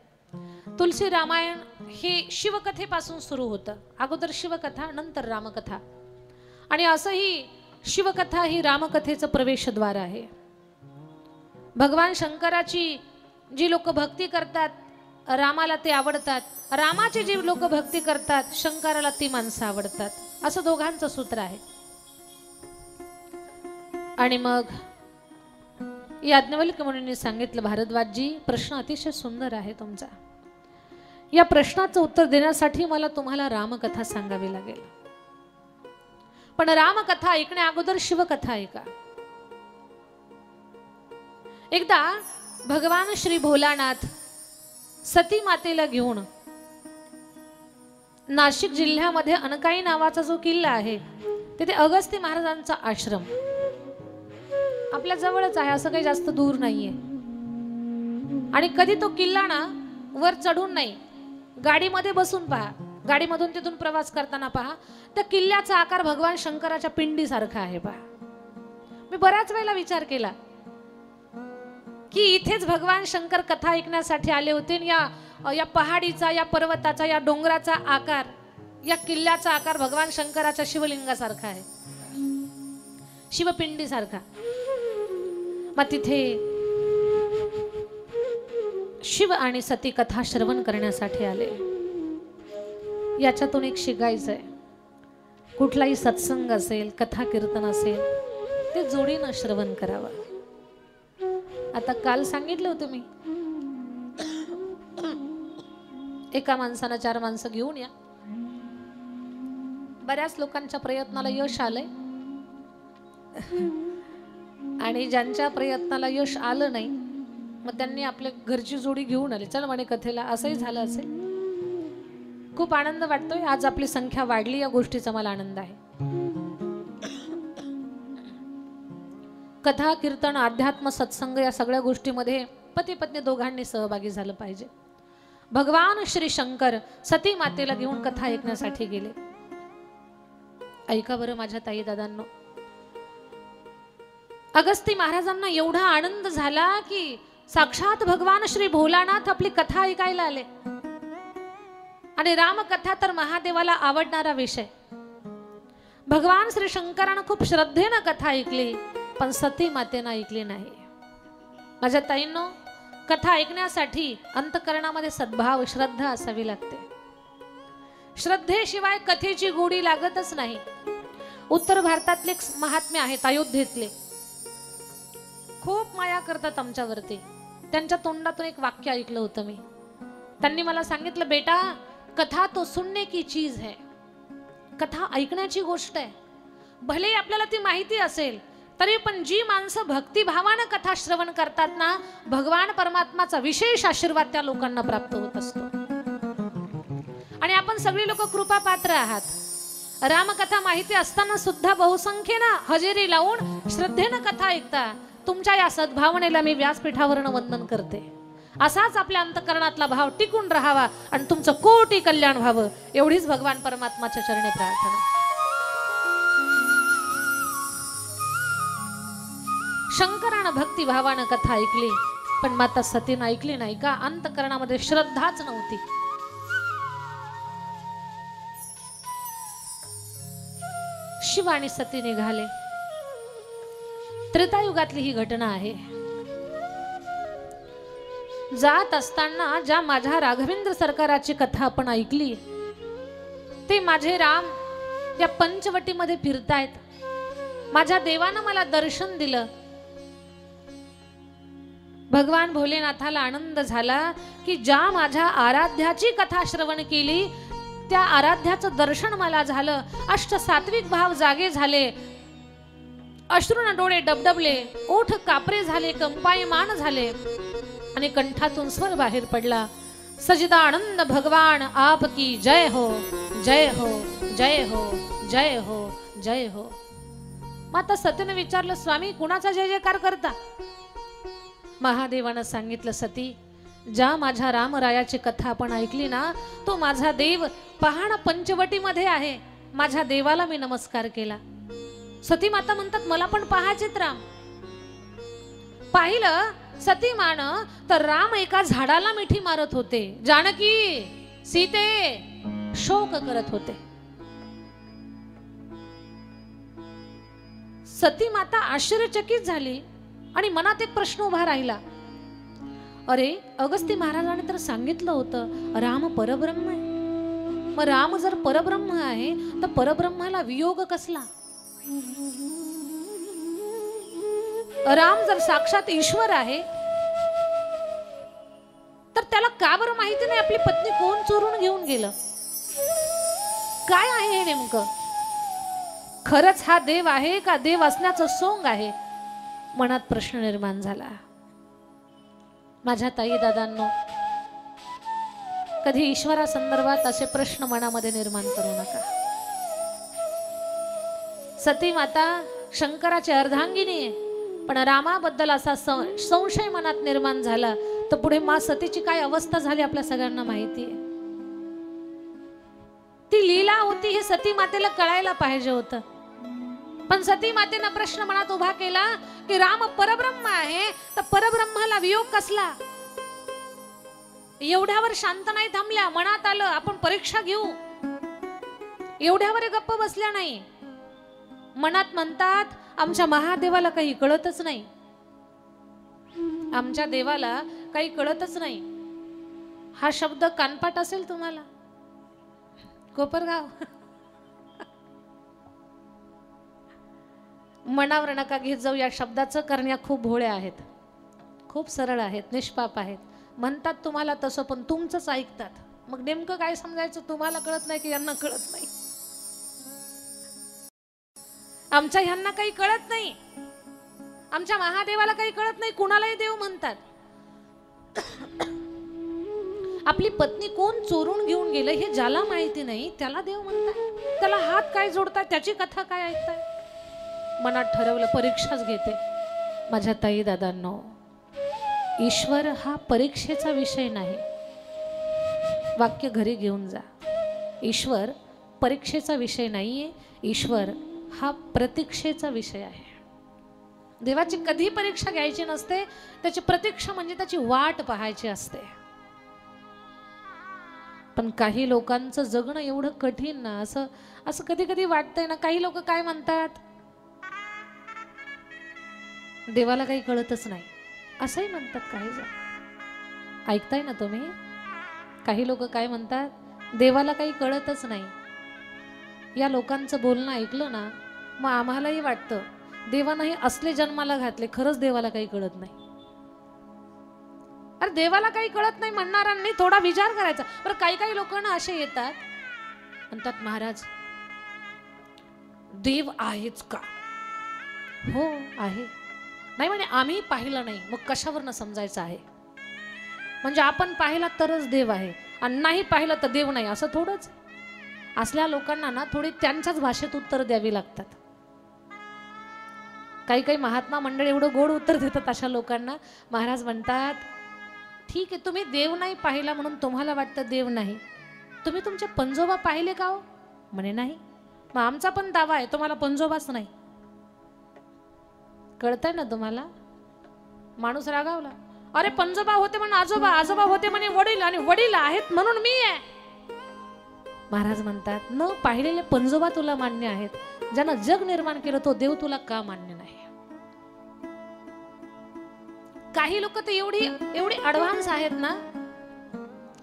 तुलसी रामायण हे शिवकथेपासून सुरू होतं. अगोदर शिवकथा, नंतर रामकथा. आणि असंही शिवकथा ही रामकथेचं प्रवेशद्वार आहे. भगवान शंकराची जी लोक भक्ती करतात रामाला ते आवडतात, रामाची जी लोक भक्ती करतात शंकराला ती माणसं आवडतात, असं दोघांचं सूत्र आहे. आणि मग याज्ञवल्क्य मुनींनी सांगितलं, भारद्वाजजी प्रश्न अतिशय सुंदर आहे तुमचा. या प्रश्नाचं उत्तर देण्यासाठी मला तुम्हाला रामकथा सांगावी लागेल. पण रामकथा ऐकण्या अगोदर शिवकथा ऐका. एकदा भगवान श्री भोलानाथ सती मातेला घेऊन नाशिक जिल्ह्यामध्ये अनकाई नावाचा जो किल्ला आहे तिथे अगस्त्य महाराजांचा आश्रम आपल्या जवळच आहे, असं काही जास्त दूर नाहीये. आणि कधी तो किल्ला ना वर चढून नाही, गाडीमध्ये बसून पहा, गाडीमधून तिथून प्रवास करताना पहा, त्या किल्ल्याचा आकार भगवान शंकराच्या पिंडी सारखा आहे. पहा, मी बऱ्याच वेळेला विचार केला की इथेच भगवान शंकर कथा ऐकण्यासाठी आले होते. या पहाडीचा, या पर्वताचा, या डोंगराचा आकार, या किल्ल्याचा आकार भगवान शंकराच्या शिवलिंगासारखा आहे, शिवपिंडी सारखा. मग तिथे शिव आणि सती कथा श्रवण करण्यासाठी आले. याच्यातून एक शिकायचंय, कुठलाही सत्संग असेल, कथा कीर्तन असेल, ते जोडीनं श्रवण करावं. आता काल सांगितलं होतं मी, एका माणसानं 4 माणसं घेऊन या. बऱ्याच लोकांच्या प्रयत्नाला यश आलंय. आणि ज्यांच्या प्रयत्नाला यश आलं नाही मग त्यांनी आपल्या घरची जोडी घेऊन आली, चल म्हणे कथेला, असंही झालं असेल. खूप आनंद वाटतोय, आज आपली संख्या वाढली, या गोष्टीचा मला आनंद आहे. कथा कीर्तन अध्यात्म सत्संग या सगळ्या गोष्टीमध्ये पती पत्नी दोघांनी सहभागी झालं पाहिजे. भगवान श्री शंकर सती मातेला घेऊन कथा ऐकण्यासाठी गेले. ऐका बरं माझ्या ताई दादांनो, अगस्ती महाराजांना एवढा आनंद झाला की साक्षात भगवान श्री भोलानाथ आपली कथा ऐकायला आले. आणि रामकथा तर महादेवाला आवडणारा विषय. भगवान श्री शंकरानं खूप श्रद्धेनं कथा ऐकली, पण सती मातेनं ऐकली नाही. माझ्या ताईंनो, कथा ऐकण्यासाठी अंतकरणामध्ये सद्भाव श्रद्धा असावी लागते. श्रद्धेशिवाय कथेची गोडी लागतच नाही. उत्तर भारतातले महात्मे आहेत, अयोध्येतले, खूप माया करतात आमच्यावरती. त्यांच्या तोंडातून एक वाक्य ऐकलं होतं मी. त्यांनी मला सांगितलं, बेटा कथा तो सुनने की चीज है. कथा ऐकण्याची गोष्ट आहे. भले आपल्याला ती माहिती असेल तरी पण जी माणसं भक्तिभावानं कथा श्रवण करतात ना, भगवान परमात्माचा विशेष आशीर्वाद त्या लोकांना प्राप्त होत असतो. आणि आपण सगळी लोक कृपा पात्र आहात. रामकथा माहिती असताना सुद्धा बहुसंख्येनं हजेरी लावून श्रद्धेनं कथा ऐकता. तुमच्या या सद्भावनेला मी व्यासपीठावरनं वंदन करते. असाच आपल्या अंतकरणातला भाव टिकून राहावा आणि तुमचं कोटी कल्याण व्हावं, एवढीच भगवान परमात्माच्या चरणी प्रार्थना. शंकरानं भक्तिभावानं कथा ऐकली, पण माता सतीनं ऐकली नाही का? अंतकरणामध्ये श्रद्धाच नव्हती. शिव आणि सती निघाले. त्रेतायुगातली ही घटना आहे. जात असताना ज्या माझ्या राघवेंद्र सरकाराची कथा आपण ऐकली, ते माझे राम या पंचवटीमध्ये फिरतायत. माझ्या देवानं मला दर्शन दिलं. भगवान भोलेनाथाला आनंद झाला की ज्या माझ्या आराध्याची कथा श्रवण केली त्या आराध्याचं दर्शन मला झालं. अष्ट सात्विक भाव जागे झाले. अश्रून डोळे डबडबले, ओठ कापरे झाले, कंपायमान झाले आणि कंठातून स्वर बाहेर पडला, सजदानंद भगवान आपकी जय हो, जय हो, जय हो, जय हो, जय हो. माता सतीने विचारलं, स्वामी कुणाचा जय जयकार करता? महादेवानं सांगितलं, सती ज्या माझ्या रामरायाची कथा आपण ऐकली ना, तो माझा देव पहाण पंचवटीमध्ये आहे. माझ्या देवाला मी नमस्कार केला. सती माता म्हणतात, मला पण पहायचेत राम. पाहिलं सती मान तर राम एका झाडाला मिठी मारत होते. जानकी सीते शोक करत होते. सती माता आश्चर्यचकित झाली आणि मनात एक प्रश्न उभा राहिला. अरे अगस्ती महाराजांनी तर सांगितलं होतं राम परब्रह्म आहे. मग राम जर परब्रह्म आहे तर परब्रह्माला वियोग कसला? राम जर साक्षात ईश्वर आहे तर त्याला का बरं माहिती नाही आपली पत्नी कोण चोरून घेऊन गेलं? काय आहे हे नेमकं? खरंच हा देव आहे का देव असण्याचं सोंग आहे? मनात प्रश्न निर्माण झाला. माझ्या ताई दादांनो, कधी ईश्वरा संदर्भात असे प्रश्न मनामध्ये निर्माण करू नका. सती माता शंकराची अर्धांगिनी आहे, पण रामाबद्दल असा संशय मनात निर्माण झाला तर पुढे मा सतीची काय अवस्था झाली आपल्या सगळ्यांना माहिती आहे. ती लीला होती हे सती मातेला कळायला पाहिजे होतं. पण सती मातेनं प्रश्न मनात उभा केला की राम परब्रह्म आहे तर परब्रह्माला वियोग कसला? एवढ्यावर शांत नाही थांबल्या. मनात आलं आपण परीक्षा घेऊ. एवढ्यावर गप्प बसल्या नाही. मनात म्हणतात आमच्या महादेवाला काही कळतच नाही. आमच्या देवाला काही कळतच नाही. हा शब्द कानपाट असेल तुम्हाला. कोपरगाव मनावर नका घेत जाऊ या शब्दाचं, कारण या खूप भोळ्या आहेत, खूप सरळ आहेत, निष्पाप आहेत. म्हणतात तुम्हाला तसं पण तुमचंच ऐकतात. मग नेमकं काय समजायचं? तुम्हाला कळत नाही की यांना कळत नाही? आमच्या ह्यांना काही कळत नाही. आमच्या महादेवाला काही कळत नाही, कुणालाही देव म्हणतात. आपली पत्नी कोण चोरून घेऊन गेलं हे ज्याला माहिती नाही त्याला देव म्हणताय, त्याला हात काय जोडताय, त्याची कथा काय ऐकताय. मनात ठरवलं परीक्षाच घेते. माझ्या ताई दादांनो, ईश्वर हा परीक्षेचा विषय नाही. वाक्य घरी घेऊन जा. ईश्वर परीक्षेचा विषय नाहीये, ईश्वर हा प्रतीक्षेचा विषय आहे. देवाची कधी परीक्षा घ्यायची नसते, त्याची प्रतीक्षा म्हणजे त्याची वाट पाहायची असते. पण काही लोकांचं जगणं एवढं कठीण ना, असं कधी कधी वाटतंय ना. काही लोक काय म्हणतात, देवाला काही कळतच नाही असंही म्हणतात काही जण. ऐकताय ना तुम्ही? काही लोक काय म्हणतात, देवाला काही कळतच नाही. या लोकांचं बोलणं ऐकलं ना, मग आम्हालाही वाटतं देवानंही असले जन्माला घातले, खरंच देवाला काही कळत नाही. अरे देवाला काही कळत नाही म्हणणाऱ्यांनी थोडा विचार करायचा. बरं काही काही लोकांना असे येतात, म्हणतात महाराज देव आहेच का? हो आहे. नाही म्हणे आम्ही पाहिलं नाही, मग कशावरनं समजायचं आहे? म्हणजे आपण पाहिला तरच देव आहे आणि नाही पाहिलं तर देव नाही असं थोडंच. असल्या लोकांना ना थोडी त्यांच्याच भाषेत उत्तर द्यावी लागतात. काही काही महात्मा मंडळ एवढं गोड उत्तर देतात अशा लोकांना. महाराज म्हणतात ठीक आहे, तुम्ही देव नाही पाहिला म्हणून तुम्हाला वाटतं देव नाही. तुम्ही तुमचे पंजोबा पाहिले का हो? म्हणे नाही. मग आमचा पण दावा आहे तुम्हाला पंजोबाच नाही. कळतंय ना तुम्हाला? माणूस रागावला, अरे पंजोबा होते म्हणून आजोबा, आजोबा होते म्हणे वडील, आणि वडील आहेत म्हणून मी आहे. महाराज म्हणतात न पाहिलेले पंजोबा तुला मान्य आहेत, ज्यानं जग निर्माण केलं तो देव तुला का मान्य नाही? काही लोक तर एवढी ऍडव्हान्स आहेत ना.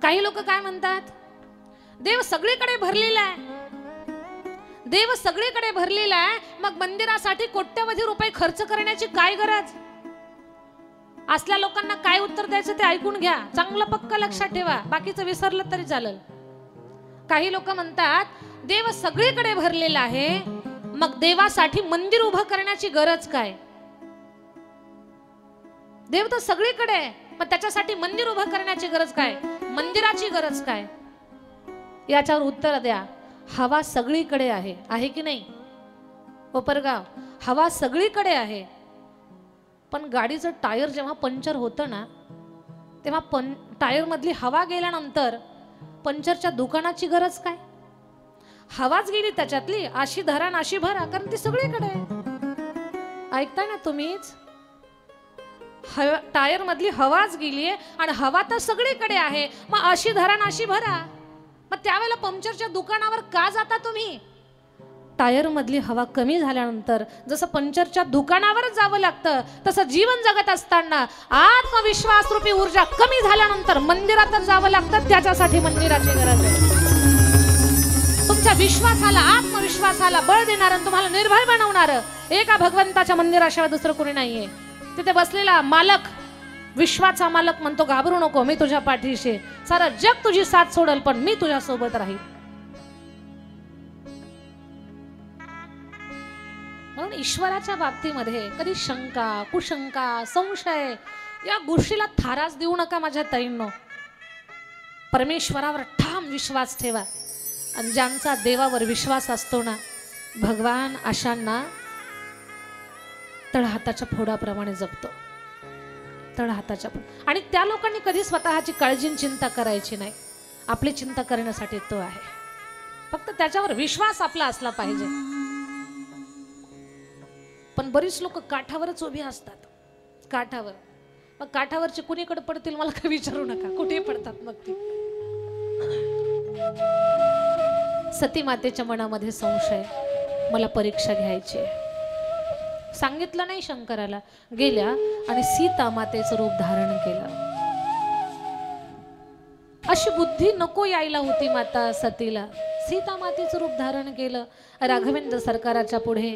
काही लोक काय म्हणतात, देव सगळीकडे भरलेला आहे, देव सगळीकडे भरलेला आहे, मग मंदिरासाठी कोट्यवधी रुपये खर्च करण्याची काय गरज? असल्या लोकांना काय उत्तर द्यायचं ते ऐकून घ्या, चांगलं पक्क लक्षात ठेवा, बाकीचं विसरलं तरी चालेल. काही लोक म्हणतात देव सगळीकडे भरलेला आहे, मग देवासाठी मंदिर उभं करण्याची गरज काय? देव तर सगळीकडे आहे, मग त्याच्यासाठी मंदिर उभं करण्याची गरज काय? मंदिराची गरज काय? याच्यावर उत्तर द्या. हवा सगळीकडे आहे, आहे की नाही? कोपरगाव, हवा सगळीकडे आहे, पण गाडीचं टायर जेव्हा पंक्चर होतं ना, तेव्हा टायर मधली हवा गेल्यानंतर पंक्चरच्या दुकानाची गरज काय? हवाच गेली त्याच्यातली, अशी धरा नाशी भरा, कारण ती सगळीकडे आहे. ऐकताय ना तुम्हीच? टायर मधली हवाच गेलीये आणि हवा तर सगळीकडे आहे, मग अशी धरा नाशी भरा. मग त्यावेळेला पंक्चरच्या दुकानावर का जाता तुम्ही? टायर मधली हवा कमी झाल्यानंतर जसं पंक्चरच्या दुकानावर जावं लागतं, तसं जीवन जगत असताना आत्मविश्वास रूपी ऊर्जा कमी झाल्यानंतर मंदिरातच जावं लागतं. त्याच्यासाठी मंदिराची गरज आहे. तुमच्या विश्वासाला, आत्मविश्वासाला बळ देणारं, तुम्हाला निर्भय बनवणारं एका भगवंताच्या मंदिराशिवाय दुसरं कोणी नाहीये. तिथे बसलेला मालक, विश्वाचा मालक म्हणतो घाबरू नको, मी तुझ्या पाठीशी, सारा जग तुझी साथ सोडल पण मी तुझ्या सोबत राहील. म्हणून ईश्वराच्या बाबतीमध्ये कधी शंका, कुशंका, संशय या गोष्टीला थाराच देऊ नका माझ्या ताईंनो. परमेश्वरावर ठाम विश्वास ठेवा. आणि ज्यांचा देवावर विश्वास असतो ना, भगवान अशांना तळहाताच्या फोडाप्रमाणे जपतो. तळहाताच्या आणि त्या लोकांनी कधी स्वतःची काळजी चिंता करायची नाही. आपली चिंता करण्यासाठी तो आहे, फक्त त्याच्यावर विश्वास आपला असला पाहिजे. पण बरीच लोक काठावरच उभी असतात, काठावर. मग काठावरचे कुणीकडे पडतील मला काही विचारू नका, कुठे पडतात मग ती. सती मातेच्या मनामध्ये संशय, मला परीक्षा घ्यायची आहे. सांगितलं नाही शंकराला, गेल्या आणि सीता मातेचं रूप धारण केलं. अशी बुद्धी नको यायला होती माता सतीला. सीता मातेचं रूप धारण केलं. राघवेंद्र सरकाराच्या पुढे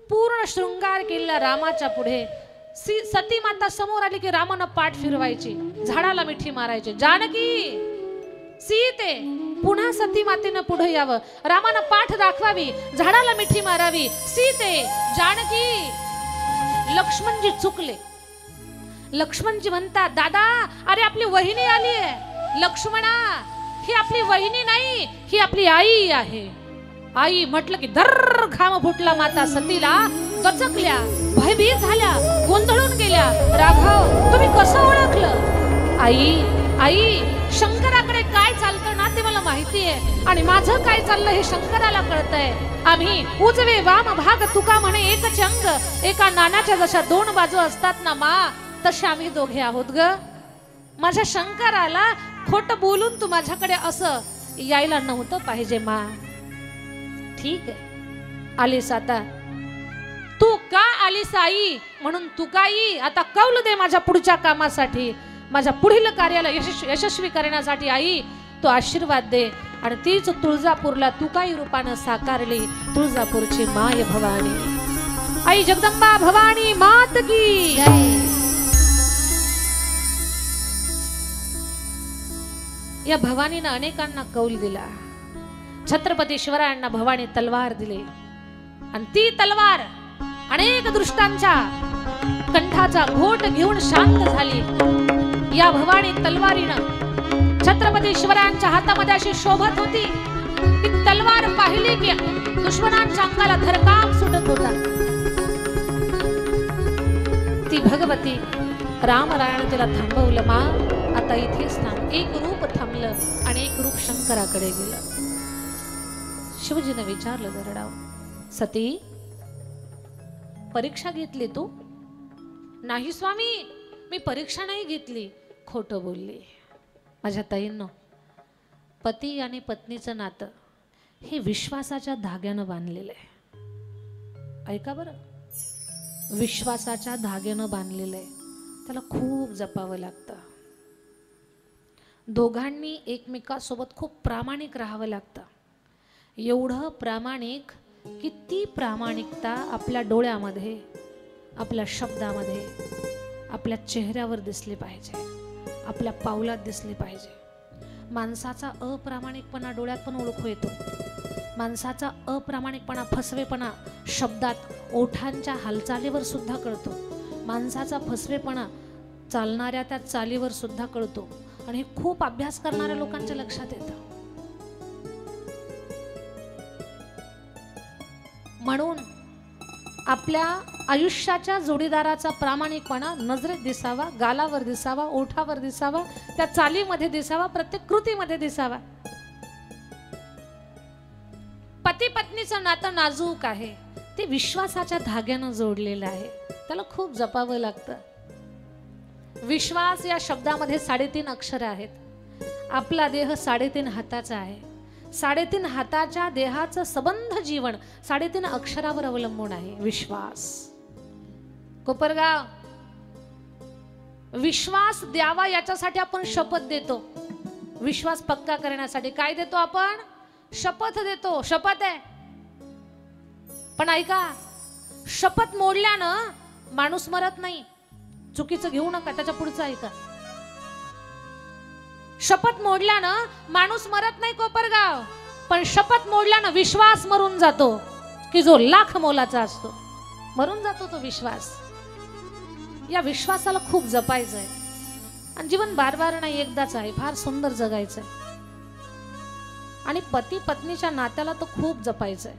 पूर्ण शृंगार केला. रामाच्या पुढे सती माता समोर आली की रामानं पाठ फिरवायची, झाडाला मिठी मारायची, जानकी सीते. पुन्हा सती मातेनं पुढे यावं, रामानं पाठ दाखवावी, झाडाला मिठी मारावी, सीते जानकी. लक्ष्मणजी चुकले. लक्ष्मणजी म्हणतात, दादा अरे आपली वहिनी आली आहे. लक्ष्मणा, ही आपली वहिनी नाही, ही आपली आई आहे. आई म्हटलं की धर घाम फुटला माता सतीला. दचकल्या, भयभीत झाल्या, गोंधळून गेल्या. राघव तुम्ही कसं ओळखलं? आई आई शंकराकडे काय चालतं ना ते मला माहिती आहे, आणि माझं काय चाललं हे शंकराला कळतंय. आम्ही उजवे वाम भाग तुका म्हणे एकच अंग, एका नाण्याच्या जशा दोन बाजू असतात ना मा, तसे आम्ही दोघे आहोत ग. माझ्या शंकराला खोट बोलून तू माझ्याकडे असं यायला नव्हतं पाहिजे मा. ठीक आहे आलीस आता, तू का आलीस आई म्हणून तू काही आता कौल दे माझ्या पुढच्या कामासाठी, माझ्या पुढील कार्याला यशस्वी करण्यासाठी. आई तू आशीर्वाद दे. आणि तीच तुळजापूरला तू काही रूपानं साकारली, तुळजापूरची माय भवानी. आई जगदंबा भवानी मात की जय. या भवानीनं अनेकांना कौल दिला. छत्रपती शिवरायांना भवानी तलवार दिली, आणि ती तलवार अनेक दृष्टांच्या कंठाचा घोट घेऊन शांत झाली. या भवानी तलवारीनं छत्रपती शिवरायांच्या हातामध्ये अशी शोभत होती. ती तलवार पाहिली की दुश्मनांच्या अंगाला धरकाम सुटत होता. ती भगवती रामरायाने तिला थांबवलं. मा आता इथेच थांब. एक रूप थांबलं आणि एक रूप शंकराकडे गेलं. शिवजीने विचारलं गरडाव, सती परीक्षा घेतली तू? नाही स्वामी, मी परीक्षा नाही घेतली. खोटं बोलली. माझ्या ताईंनो, पती आणि पत्नीचं नातं हे विश्वासाच्या धाग्यानं बांधलेलं आहे. ऐका बरं, विश्वासाच्या धाग्यानं बांधलेलं आहे. त्याला खूप जपावं लागतं. दोघांनी एकमेकासोबत खूप प्रामाणिक राहावं लागतं. एवढं प्रामाणिक की ती प्रामाणिकता आपल्या डोळ्यामध्ये, आपल्या शब्दामध्ये, आपल्या चेहऱ्यावर दिसली पाहिजे, आपल्या पावलात दिसली पाहिजे. माणसाचा अप्रामाणिकपणा डोळ्यात पण ओळखू येतो. माणसाचा अप्रामाणिकपणा, फसवेपणा शब्दात, ओठांच्या हालचालीवर सुद्धा कळतो. माणसाचा फसवेपणा चालणाऱ्या त्या चालीवर सुद्धा कळतो. आणि हे खूप अभ्यास करणाऱ्या लोकांच्या लक्षात येतं. म्हणून आपल्या आयुष्याच्या जोडीदाराचा प्रामाणिकपणा नजरेत दिसावा, गालावर दिसावा, ओठावर दिसावा, त्या चालीमध्ये दिसावा, प्रत्येक कृतीमध्ये दिसावा. पती पत्नीचं नातं नाजूक आहे. ते विश्वासाच्या धाग्यानं जोडलेलं आहे. त्याला खूप जपावं लागतं. विश्वास या शब्दामध्ये 3.5 अक्षर आहेत. आपला देह 3.5 हाताचा आहे. 3.5 हाताच्या देहाचं सबंध जीवन 3.5 अक्षरावर अवलंबून आहे. विश्वास. कोपरगाव, विश्वास द्यावा याच्यासाठी आपण शपथ देतो. विश्वास पक्का करण्यासाठी काय देतो आपण? शपथ देतो. शपथ आहे. पण ऐका, शपथ मोडल्यानं माणूस मरत नाही. चुकीचं घेऊ नका, त्याच्या पुढचं ऐका. शपथ मोडल्यानं माणूस मरत नाही कोपरगाव, पण शपथ मोडल्यानं विश्वास मरून जातो, की जो लाख मोलाचा असतो. मरून जातो तो विश्वास. या विश्वासाला खूप जपायचं आहे. आणि जीवन बार बार नाही, एकदाच आहे. फार सुंदर जगायचंय. आणि पती पत्नीच्या नात्याला तो खूप जपायचंय.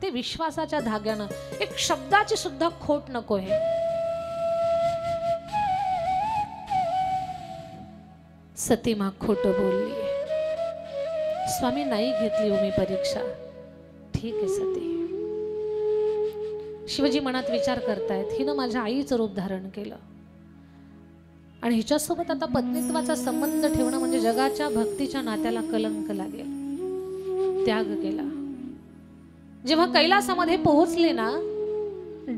ते विश्वासाच्या धाग्यानं. एक शब्दाची सुद्धा खोट नको आहे. सतीमा खोटं बोलली. स्वामी नाही घेतली मी परीक्षा. ठीक आहे सती. शिवजी मनात विचार करतायत, हिनं माझ्या आईचं रूप धारण केलं आणि हिच्यासोबत आता पत्नीत्वाचा संबंध ठेवणं म्हणजे जगाच्या भक्तीच्या नात्याला कलंक लागेल. त्याग केला. जेव्हा कैलासामध्ये पोहोचले ना,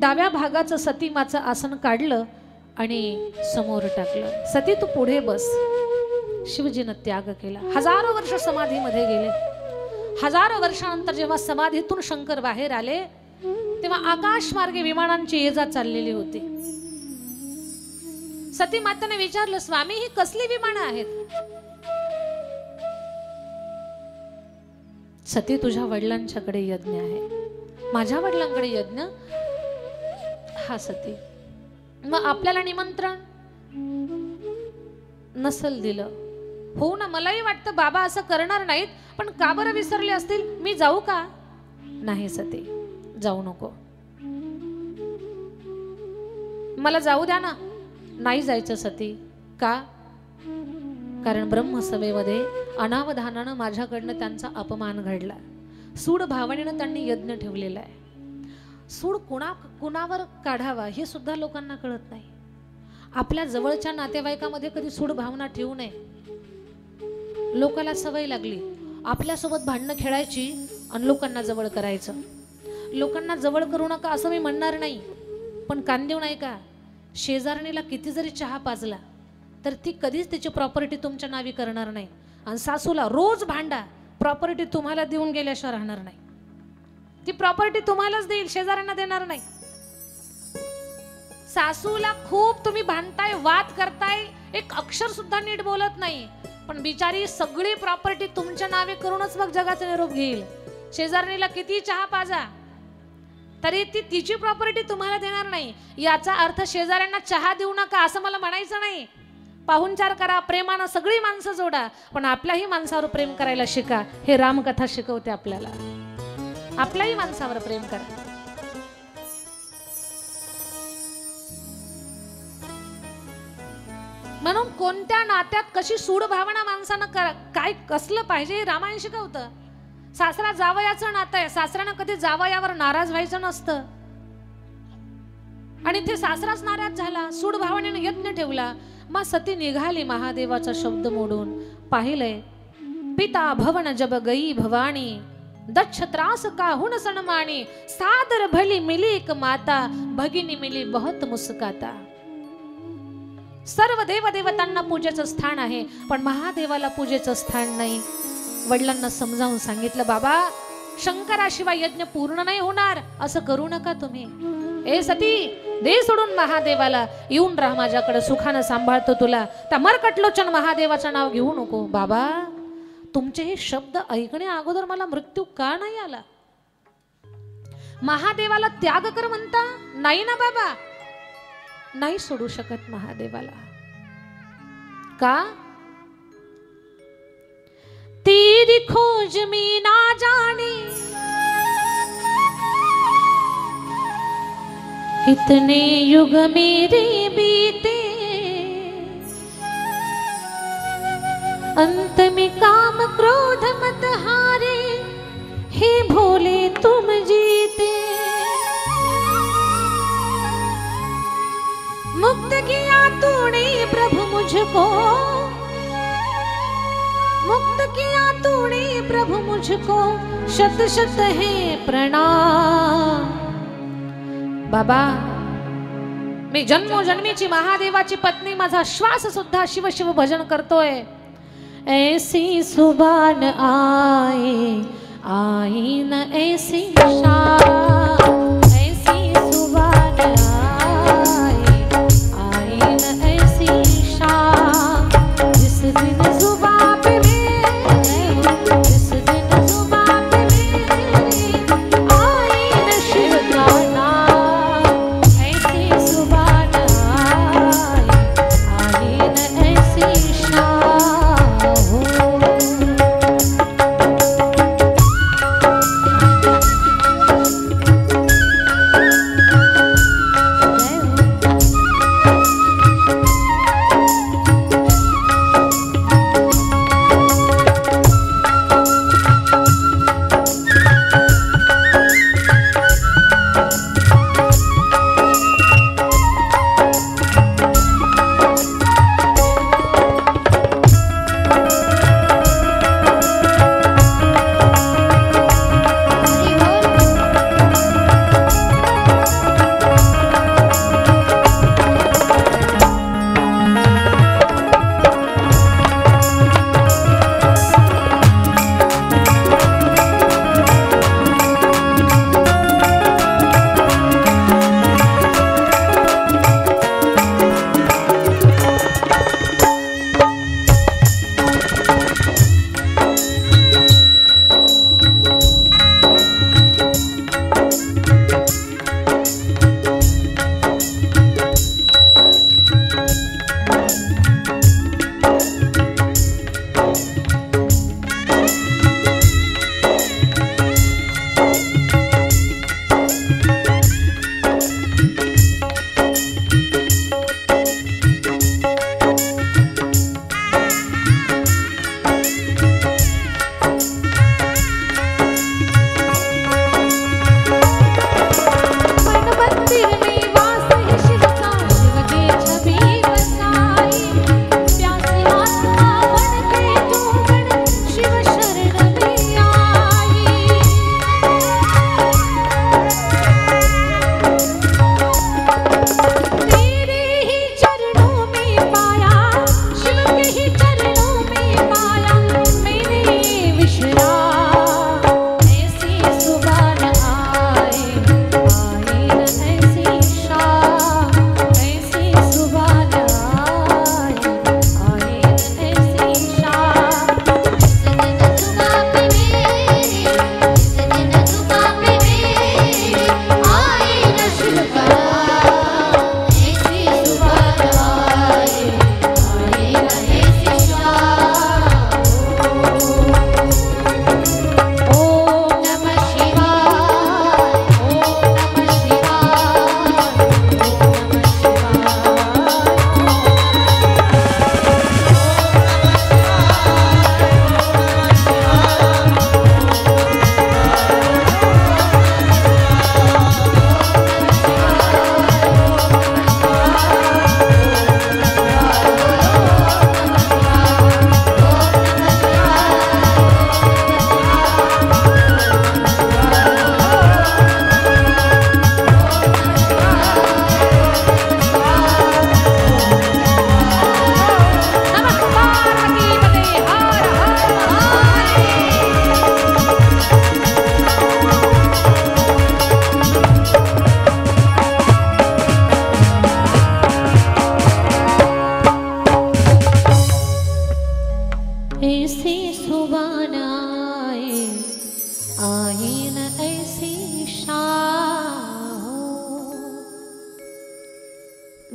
डाव्या भागाचं सतीमाचं आसन काढलं आणि समोर टाकलं. सती तू पुढे बस. शिवजीनं त्याग केला. 1000 वर्ष समाधीमध्ये गेले. 1000 वर्षानंतर जेव्हा समाधीतून शंकर बाहेर आले, तेव्हा आकाश मार्गे विमानांची ये जा चाललेली होती. सती मातेने विचारलं, स्वामी ही कसली विमानं आहेत? सती तुझ्या वडिलांच्याकडे यज्ञ आहे. माझ्या वडिलांकडे यज्ञ? हा सती, मग आपल्याला निमंत्रण नसल दिलं, हो ना, मलाही वाटतं बाबा असं करणार नाहीत, पण का बरं विसरले असतील, मी जाऊ का? नाही सती, जाऊ नको, मला जाऊ द्या ना. नाही जायचं सती. का? कारण ब्रह्मसभेमध्ये अनावधानानं माझ्याकडनं त्यांचा अपमान घडला. सूड भावनेनं त्यांनी यज्ञ ठेवलेला आहे. सूड कुणावर काढावा हे सुद्धा लोकांना कळत नाही. आपल्या जवळच्या नातेवाईकामध्ये कधी सूड भावना ठेवू नये. लोकाला सवय लागली आपल्यासोबत भांडणं खेळायची आणि लोकांना जवळ करायचं. लोकांना जवळ करू नका असं मी म्हणणार नाही, पण कान देऊ नाही का, शेजारणीला किती जरी चहा पाजला तर ती कधीच तिची प्रॉपर्टी तुमच्या नावी करणार नाही. आणि सासूला रोज भांडा, प्रॉपर्टी तुम्हाला देऊन गेल्याशिवाय राहणार नाही. ती प्रॉपर्टी तुम्हालाच देईल, शेजाऱ्यांना देणार नाही. सासूला खूप तुम्ही भांडताय, वाद करताय, एक अक्षर सुद्धा नीट बोलत नाही, पण बिचारी सगळी प्रॉपर्टी तुमच्या नावे करूनच मग जगाचा निरोप घेईल. शेजारणीला किती चहा पाजा तरी ती तिची प्रॉपर्टी तुम्हाला देणार नाही. याचा अर्थ शेजाऱ्यांना चहा देऊ नका असं मला म्हणायचं नाही. पाहुणचार करा, प्रेमानं सगळी माणसं जोडा, पण आपल्याही माणसावर प्रेम करायला शिका. हे रामकथा शिकवते आपल्याला. आपल्याही माणसावर प्रेम करा. म्हणून कोणत्या नात्यात कशी सूड भावना माणसानं काय कसलं पाहिजे रामायण शिकवतं. सासरा जावयाचं नातं आहे, सासऱ्यानं कधी जावयावर नाराज व्हायचं नसतं. आणि ते सासराच नाराज झाला, सूड भावनेनं यज्ञ ठेवला. मग सती निघाली महादेवाचा शब्द मोडून. पाहिलंय, पिता भवन जब गई भवानी, दक्ष त्रास काहुन सणमाणी, सादर भली मिली एक माता, भगिनी मिली बहुत मुस्काता. सर्व देव देवतांना पूजेचं स्थान आहे, पण महादेवाला पूजेचं स्थान नाही. वडिलांना समजावून सांगितलं, बाबा शंकराशिवाय यज्ञ पूर्ण नाही होणार, असं करू नका तुम्ही. ए सती, दे सोडून महादेवाला, येऊन राहा माझ्याकडे, सुखानं सांभाळतो तुला. त्या मरकटलोचन महादेवाचं नाव घेऊ नको. बाबा तुमचे हे शब्द ऐकण्या अगोदर मला मृत्यू का नाही आला? महादेवाला त्याग कर म्हणता? नाही ना बाबा, नाही सोडू शकत महादेवाला. का? तेरी खोज में ना जाने कितने युग मेरे बीते, अंत में काम क्रोध मत हारे, हे भोले तुम जीते. मुक्त किया तूने प्रभु मुझको, मुक्त किया तूने प्रभु मुझको, शत शत है प्रणाम. बाबा मी जन्मोजन्मीची महादेवाची पत्नी, माझा श्वास सुद्धा शिव शिव भजन करतोय. ऐसी सुबान आए आई न ऐसी शान, ऐसी सुबान आए आई न ऐसी शान, जिस दिन जुबान पे मेरे, जिस दिन जुबान पे मेरे आई न शिव का नाम, ऐसी सुबान आए आई न ऐसी शान.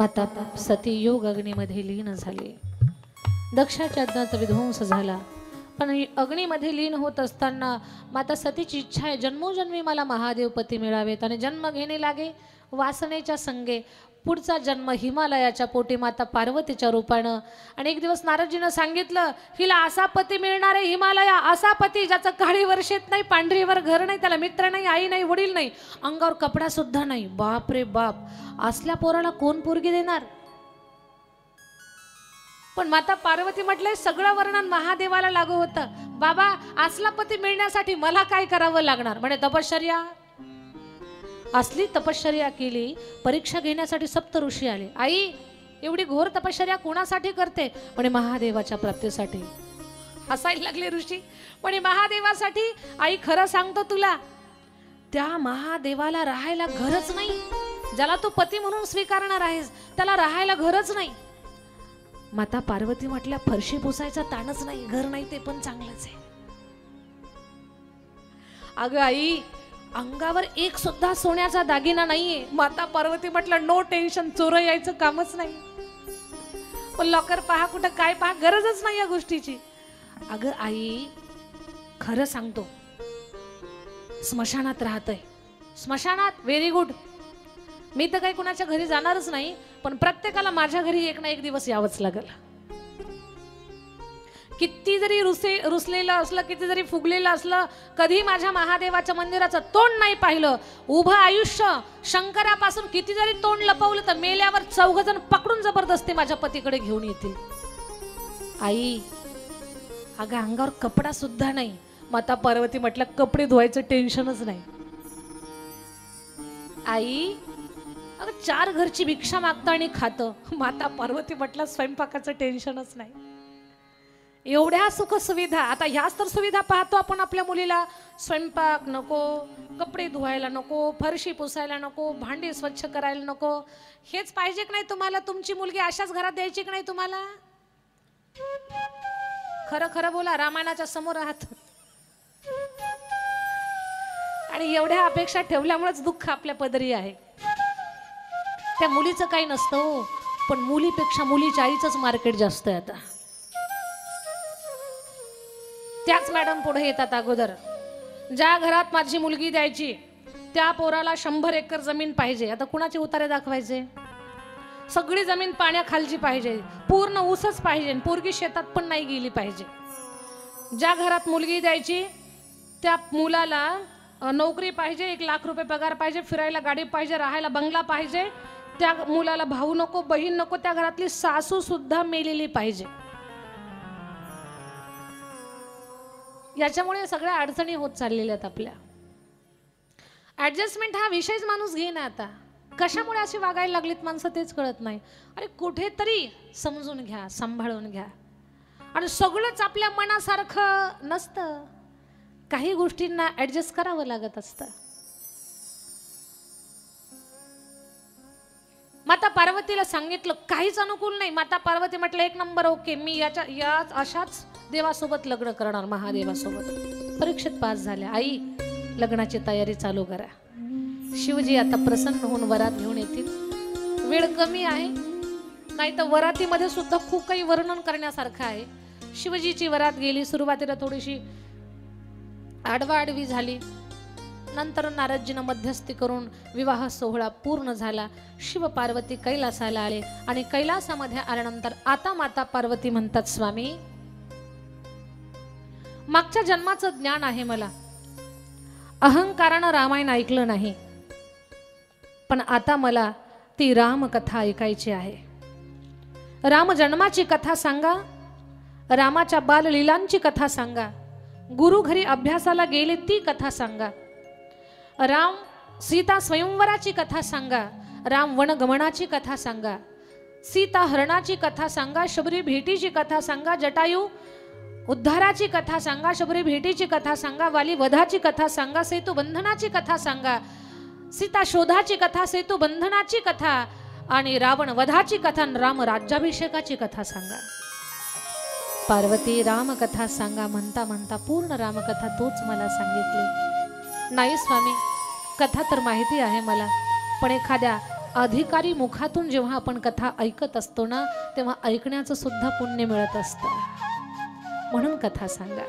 माता सती योग अग्नीमध्ये लीन झाली. दक्षाच्या यज्ञाचा विध्वंस झाला. पण अग्नीमध्ये लीन होत असताना माता सतीची इच्छा आहे, जन्मोजन्मी मला महादेव पती मिळावेत आणि जन्म घेणे लागे वासनेच्या संगे. पुढचा जन्म हिमालयाच्या पोटी माता पार्वतीच्या रूपानं. आणि एक दिवस नारदजीनं सांगितलं, हिला असा पती मिळणार आहे हिमालया, असा पती ज्याचं काळीवर शेत नाही, पांढरीवर घर नाही, त्याला मित्र नाही, आई नाही, वडील नाही, अंगावर कपडा सुद्धा नाही. बाप रे बाप, असल्या पोराला कोण पोरगी देणार? पण माता पार्वती म्हटलंय, सगळं वर्णन महादेवाला लागू होतं. बाबा, असला पती मिळण्यासाठी मला काय करावं लागणार? म्हणे तपश्चर्या. असली तपश्चर्या केली. परीक्षा घेण्यासाठी सप्त ऋषी आले. आई, एवढी घोर तपश्चर्या कोणासाठी करते? म्हणे महादेवाच्या प्राप्तीसाठी. हसायला लागले ऋषी. म्हणे महादेवासाठी? आई, खरं सांगतो तुला, त्या महादेवाला राहायला घरच नाही. ज्याला तू पती म्हणून स्वीकारणार आहेस त्याला राहायला घरच नाही. माता पार्वती म्हटल्या, फरशी पुसायचा ताणच नाही, घर नाही ते पण चांगलंच आहे. अगं आई, अंगावर एक सुद्धा सोन्याचा दागिना नाहीये. माता पार्वती म्हटलं, नो टेन्शन, चोर यायचं कामच नाही. पण लॉकर पहा, कुठं काय पहा, गरजच नाही या गोष्टीची. अगं आई, खरं सांगतो, स्मशानात राहतय. स्मशानात? Very good. मी तर काही कुणाच्या घरी जाणारच नाही, पण प्रत्येकाला माझ्या घरी एक ना एक दिवस यावंच लागेल. किती जरी रुसलेलं असलं, किती जरी फुगलेलं असलं, कधी माझ्या महादेवाच्या मंदिराचं तोंड नाही पाहिलं, उभं आयुष्य शंकरापासून किती जरी तोंड लपवलं, तर मेल्यावर 4 जण पकडून जबरदस्ती माझ्या पतीकडे घेऊन येतील. आई, अगं अंगावर कपडा सुद्धा नाही. माता पार्वती म्हटलं, कपडे धुवायचं टेन्शनच नाही. आई, अगं 4 घरची भिक्षा मागतं आणि खातं. माता पार्वती म्हटलं, स्वयंपाकाचं टेन्शनच नाही. एवढ्या सुख सुविधा. आता ह्याच तर सुविधा पाहतो आपण आपल्या मुलीला. स्वयंपाक नको, कपडे धुवायला नको, फरशी पुसायला नको, भांडी स्वच्छ करायला नको. हेच पाहिजे की नाही तुम्हाला? तुमची मुलगी अशाच घरात द्यायची की नाही तुम्हाला? खरं खरं बोला, रामायणाच्या समोर आहात. आणि एवढ्या अपेक्षा ठेवल्यामुळेच दुःख आपल्या पदरी आहे. त्या मुलीचं काही नसतं, पण मुलीपेक्षा मुलीच्या आईचंच मार्केट जास्त आहे आता. त्याच मॅडम पुढे येतात अगोदर. ज्या घरात माझी मुलगी द्यायची त्या पोराला 100 एकर जमीन पाहिजे. आता कुणाचे उतारे दाखवायचे? सगळी जमीन पाण्याखालची पाहिजे, पूर्ण ऊसच पाहिजे, पोरगी शेतात पण नाही गेली पाहिजे. ज्या घरात मुलगी द्यायची त्या मुलाला नोकरी पाहिजे, 1 लाख रुपये पगार पाहिजे, फिरायला गाडी पाहिजे, राहायला बंगला पाहिजे. त्या मुलाला भाऊ नको, बहीण नको, त्या घरातली सासू सुद्धा मेलेली पाहिजे. याच्यामुळे सगळ्या अडचणी होत चाललेल्या आहेत आपल्या. ऍडजस्टमेंट हा विषयच माणूस घेईन आता. कशामुळे अशी वागायला लागलीत माणसं तेच कळत नाही. अरे कुठेतरी समजून घ्या, सांभाळून घ्या. आणि सगळंच आपल्या मनासारखं नसतं, काही गोष्टींना ऍडजस्ट करावं लागत असतं. माता पार्वतीला सांगितलं, काहीच अनुकूल नाही. माता पार्वती म्हटलं, 1 नंबर, ओके, मी याच अशाच देवासोबत लग्न करणार, महादेवासोबत. परीक्षेत पास झाल्या. आई, लग्नाची तयारी चालू करा. शिवजी आता प्रसन्न होऊन वरात घेऊन येतील. वेळ कमी आहे, नाही तर वरातीमध्ये सुद्धा खूप काही वर्णन करण्यासारखं आहे. शिवजीची वरात गेली. सुरुवातीला थोडीशी आडवाआडवी झाली, नंतर नारदजीनं मध्यस्थी करून विवाह सोहळा पूर्ण झाला. शिव पार्वती कैलासाला आले आणि कैलासामध्ये आल्यानंतर आता माता पार्वती म्हणतात, स्वामी, मागच्या जन्माचं ज्ञान आहे मला, अहंकारानं रामायण ऐकलं नाही, पण आता मला ती रामकथा ऐकायची आहे. राम जन्माची कथा सांगा, रामाच्या बाललीलांची कथा सांगा, गुरु घरी अभ्यासाला गेले ती कथा सांगा, राम सीता स्वयंवराची कथा सांगा, राम वनगमनाची कथा सांगा, सीता हरणाची कथा सांगा, शबरी भेटीची कथा सांगा, जटायू उद्धाराची कथा सांगा, शबरी भेटीची कथा सांगा, वाली वधाची कथा सांगा, सेतू बंधनाची कथा सांगा, सीता शोधाची कथा, सेतू बंधनाची कथा आणि रावण वधाची कथा, राम राज्याभिषेकाची कथा सांगा. पार्वती, रामकथा सांगा म्हणता म्हणता पूर्ण रामकथा तोच मला सांगितली. नाही स्वामी, कथा तर माहिती आहे मला, पण एखाद्या अधिकारी मुखातून जेव्हा आपण कथा ऐकत असतो ना, तेव्हा ऐकण्याचं सुद्धा पुण्य मिळत असतं. म्हणून कथा सांगा.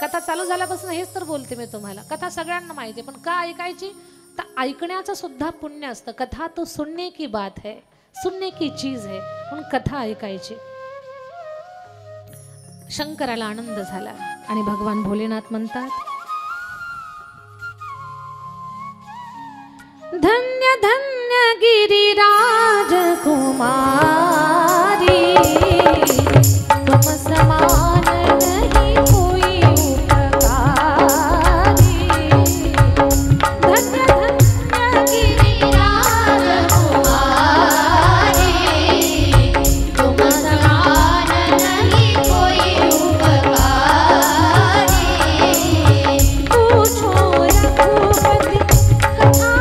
कथा चालू झाल्यापासून हेच तर बोलते मी तुम्हाला. कथा सगळ्यांना माहिती आहे, पण का ऐकायची? तर ऐकण्याचं सुद्धा पुण्य असतं. कथा तो सुनने की बात है, सुनने की चीज है. म्हणून कथा ऐकायची. शंकराला आनंद झाला आणि भगवान भोलेनाथ म्हणतात, धन्य धन्य गिरिराज कुमारी, तुम समान नहीं कोई उपकारी. धन्य धन्य गिरिराज कुमारी, तुम समान नहीं कोई उपकारी. पूछो रघुपति कथा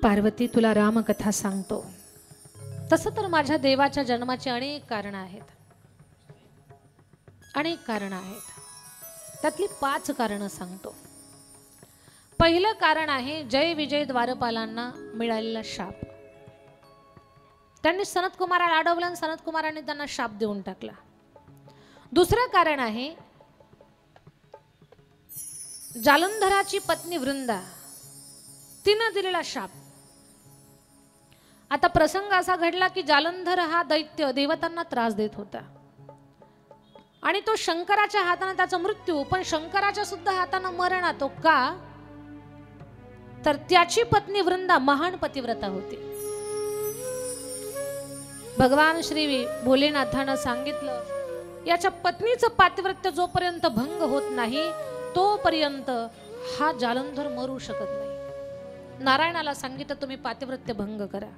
पार्वती, तुला रामकथा सांगतो. तसं तर माझ्या देवाच्या जन्माची अनेक कारणं आहेत, अनेक कारणं आहेत. त्यातली 5 कारणं सांगतो. पहिलं कारण आहे जय विजय द्वारपालांना मिळालेला शाप. त्यांनी सनत कुमाराला अडवलं आणि सनत कुमाराने त्यांना शाप देऊन टाकला. दुसरं कारण आहे जालंधराची पत्नी वृंदा, तिनं दिलेला शाप. आता प्रसंग असा घडला की जालंधर हा दैत्य देवतांना त्रास देत होता आणि तो शंकराच्या हाताने त्याचा मृत्यू, पण शंकराच्या सुद्धा हाताने मरण आतो. का तर त्याची पत्नी वृंदा महान पतिव्रता होती. भगवान श्री भोलेनाथानं सांगितलं, याच्या पत्नीचं पातिव्रत्य जोपर्यंत भंग होत नाही तोपर्यंत हा जालंधर मरू शकत नाही. नारायणाला सांगितलं तुम्ही पातिव्रत्य भंग करा.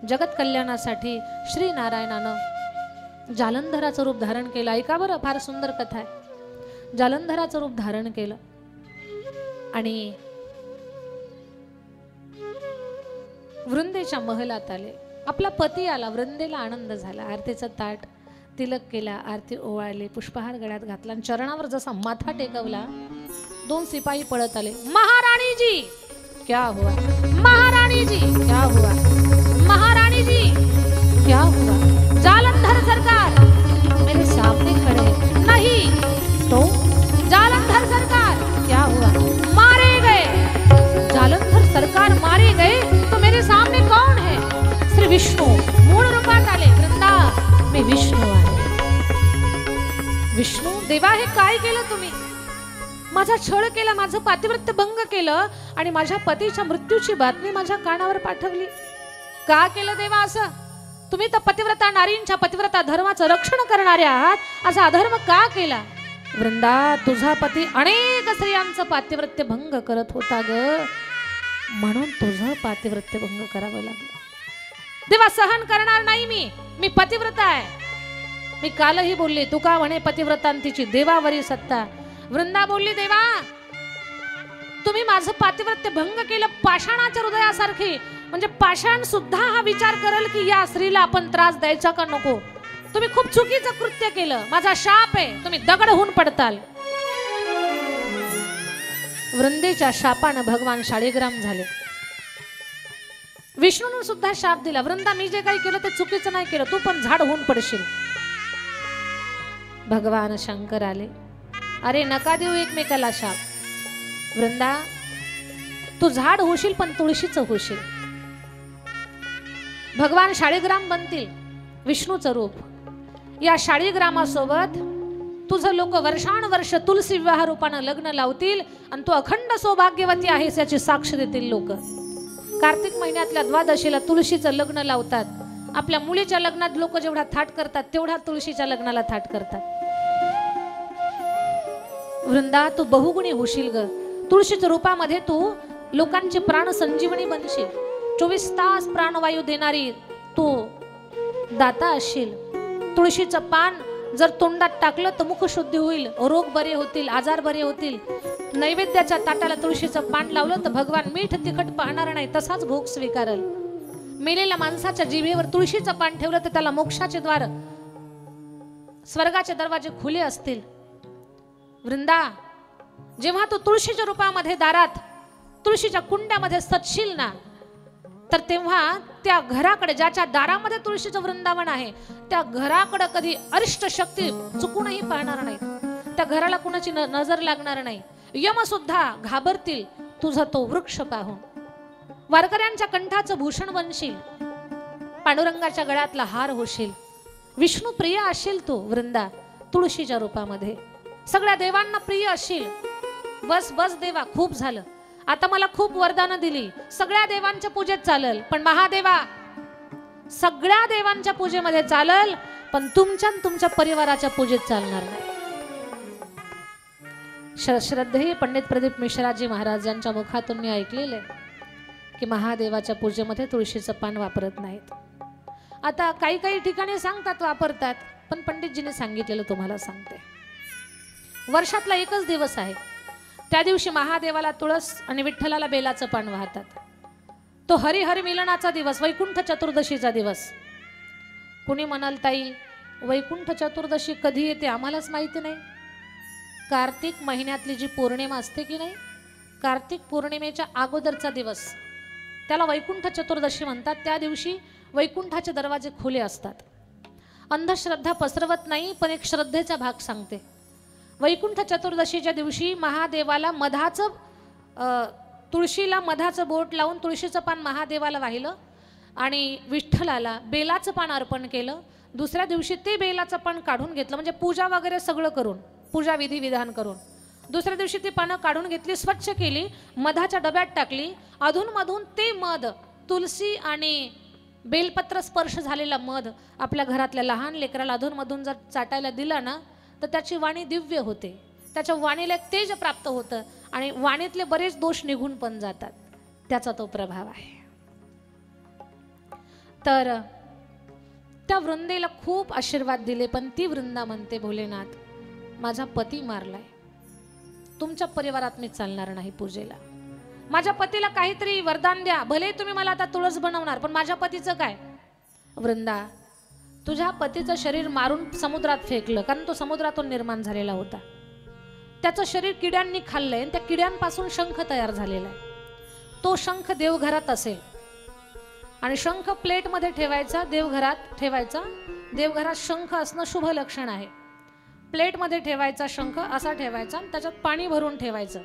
जगत कल्याणासाठी श्री नारायणानं जालंधराचं रूप धारण केलं. ऐका बरं, फार सुंदर कथा आहे. जालंधराचं रूप धारण केलं आणि वृंदेच्या महलात आले. आपला पती आला, वृंदेला आनंद झाला. आरतीचं ताट, तिलक केला, आरती ओवाळली, पुष्पहार गळ्यात घातला आणि चरणावर जसा माथा टेकवला 2 सिपाही पळत आले. महाराणी जी क्या हुआ, महाराणी जी क्या हुआ, महाराणी जी क्या हुआ. जालंधर सरकार मेरे सामने खड़े नहीं तो जालंधर सरकार क्या हुआ, मारे गए. जालंधर सरकार मारे गए तो मेरे सामने कौन है? श्री विष्णू मूळ रूपात आले. वृंदा, मी विष्णू आहे. विष्णू देवा, हे काय केलं तुम्ही? माझा छळ केला, माझं पातिव्रत्य भंग केलं आणि माझ्या पतीच्या मृत्यूची बातमी माझ्या कानावर पाठवली. का केलं देवा असं? तुम्ही तर पतिव्रता नारींच्या पतिव्रता धर्माचं रक्षण करणारे आहात, असा अधर्म का केला? वृंदा तुझा पती अनेक स्त्रियांचं पातिव्रत्य भंग करत होता ग, म्हणून तुझं पातिव्रत्य भंग करावं लागलं. देवा सहन करणार नाही मी पतिव्रता आहे. मी कालही बोलले, तुका म्हणे पतिव्रतांतीची देवावरी सत्ता. वृंदा बोलली, देवा तुम्ही माझं पातिव्रत्य भंग केलं पाषाणाच्या हृदयासारखी. म्हणजे पाषाण सुद्धा हा विचार करेल की या स्त्रीला आपण त्रास द्यायचा का नको. तुम्ही खूप चुकीचं कृत्य केलं, माझा शाप आहे, तुम्ही दगड होऊन पडताल. वृंदेच्या शापानं भगवान शाळीग्राम झाले. विष्णूने सुद्धा शाप दिला, वृंदा मी जे काही केलं ते चुकीचं नाही केलं, तू पण झाड होऊन पडशील. भगवान शंकर आले, अरे नका देऊ एकमेकाला शाप. वृंदा तू झाड होशील पण तुळशीचं होशील. भगवान शाळीग्राम बनतील, विष्णूचं रूप. या शाळीग्रामासोबत तुझं लोक वर्षानुवर्ष तुलसी विवाह रूपानं लग्न लावतील आणि तू अखंड सौभाग्यवती आहेस याची साक्ष देतील लोक. कार्तिक महिन्यातल्या द्वादशीला तुळशीचं लग्न लावतात. आपल्या मुलीच्या लग्नात लोक जेवढा थाट करतात तेवढा तुळशीच्या लग्नाला थाट करतात. वृंदा तू बहुगुणी होशील ग. तुळशीच्या रूपामध्ये तू लोकांची प्राण संजीवनी बनशील. 24 तास प्राणवायू देणारी तू दाता असशील. तुळशीचं पान जर तोंडात टाकलं तर मुख शुद्धी होईल, रोग बरे होतील, आजार बरे होतील. नैवेद्याच्या ताटाला तुळशीचं पान लावलं तर भगवान मीठ तिखट पाहणार नाही, तसाच भोग स्वीकारल. मेलेल्या माणसाच्या जिभेवर तुळशीचं पान ठेवलं तर त्याला मोक्षाचे द्वार, स्वर्गाचे दरवाजे खुले असतील. वृंदा जेव्हा तू तुळशीच्या रूपामध्ये दारात तुळशीच्या कुंड्यामध्ये सतशील ना, तर तेव्हा त्या घराकडे, ज्याच्या दारामध्ये तुळशीचं वृंदावन आहे, त्या घराकडे कधी अरिष्ट शक्ती चुकूनही पाहणार नाही. त्या घराला कुणाची नजर लागणार नाही. यम सुद्धा घाबरतील तुझा तो वृक्ष पाहून. वारकऱ्यांच्या कंठाचं भूषण बनशील, पांडुरंगाच्या गळ्यातला हार होशील. विष्णू प्रिय असशील तू वृंदा तुळशीच्या रूपामध्ये. सगळ्या देवांना प्रिय असशील. बस बस देवा, खूप झालं, आता मला खूप वरदानं दिली, सगळ्या देवांच्या पूजेत चालल, पण महादेवा सगळ्या देवांच्या पूजेमध्ये चालल, पण तुमच्या परिवाराच्या पूजेत चालणार नाही. श्रद्धेय पंडित प्रदीप मिश्राजी महाराजांच्या मुखातून मी ऐकलेले की महादेवाच्या पूजेमध्ये तुळशीचं पान वापरत नाहीत. आता काही काही ठिकाणी सांगतात वापरतात, पण पंडितजीने सांगितलेलं तुम्हाला सांगते. वर्षातला एकच दिवस आहे, त्या दिवशी महादेवाला तुळस आणि विठ्ठलाला बेलाचं पान वाहतात. तो हरिहर मिलनाचा दिवस, वैकुंठ चतुर्दशीचा दिवस. कुणी म्हणाल ताई वैकुंठ चतुर्दशी कधी येते आम्हालाच माहिती नाही. कार्तिक महिन्यातली जी पौर्णिमा असते की नाही, कार्तिक पौर्णिमेच्या अगोदरचा दिवस त्याला वैकुंठ चतुर्दशी म्हणतात. त्या दिवशी वैकुंठाचे दरवाजे खुले असतात. अंधश्रद्धा पसरवत नाही, पण एक श्रद्धेचा भाग सांगते. वैकुंठ चतुर्दशीच्या दिवशी महादेवाला मधाचं, तुळशीला मधाचं बोट लावून तुळशीचं पान महादेवाला वाहिलं आणि विठ्ठलाला बेलाचं पान अर्पण केलं. दुसऱ्या दिवशी ते बेलाचं पान काढून घेतलं, म्हणजे पूजा वगैरे सगळं करून, पूजा विधी विधान करून. दुसऱ्या दिवशी ती पानं काढून घेतली, स्वच्छ केली, मधाच्या डब्यात टाकली. अधूनमधून ते मध, तुलसी आणि बेलपत्र स्पर्श झालेला मध आपल्या घरातल्या लहान लेकराला अधूनमधून जर चाटायला दिला ना, तर त्याची वाणी दिव्य होते, त्याच्या वाणीला एक तेज प्राप्त होतं आणि वाणीतले बरेच दोष निघून पण जातात. त्याचा तो प्रभाव आहे. तर त्या वृंदेला खूप आशीर्वाद दिले, पण ती वृंदा म्हणते भोलेनाथ माझा पती मारलाय, तुमच्या परिवारात मी चालणार नाही पूजेला. माझ्या पतीला काहीतरी वरदान द्या, भले तुम्ही मला आता तुळस बनवणार, पण माझ्या पतीचं काय. वृंदा तुझ्या पतीचं शरीर मारून समुद्रात फेकलं, कारण तो समुद्रातून निर्माण झालेला होता. त्याचं शरीर किड्यांनी खाल्लंय आणि त्या किड्यांपासून शंख तयार झालेला आहे. तो शंख देवघरात असेल आणि शंख प्लेटमध्ये ठेवायचा, देवघरात ठेवायचा. देवघरात शंख असणं शुभ लक्षण आहे. प्लेटमध्ये ठेवायचा शंख असा ठेवायचा आणि त्याच्यात पाणी भरून ठेवायचं.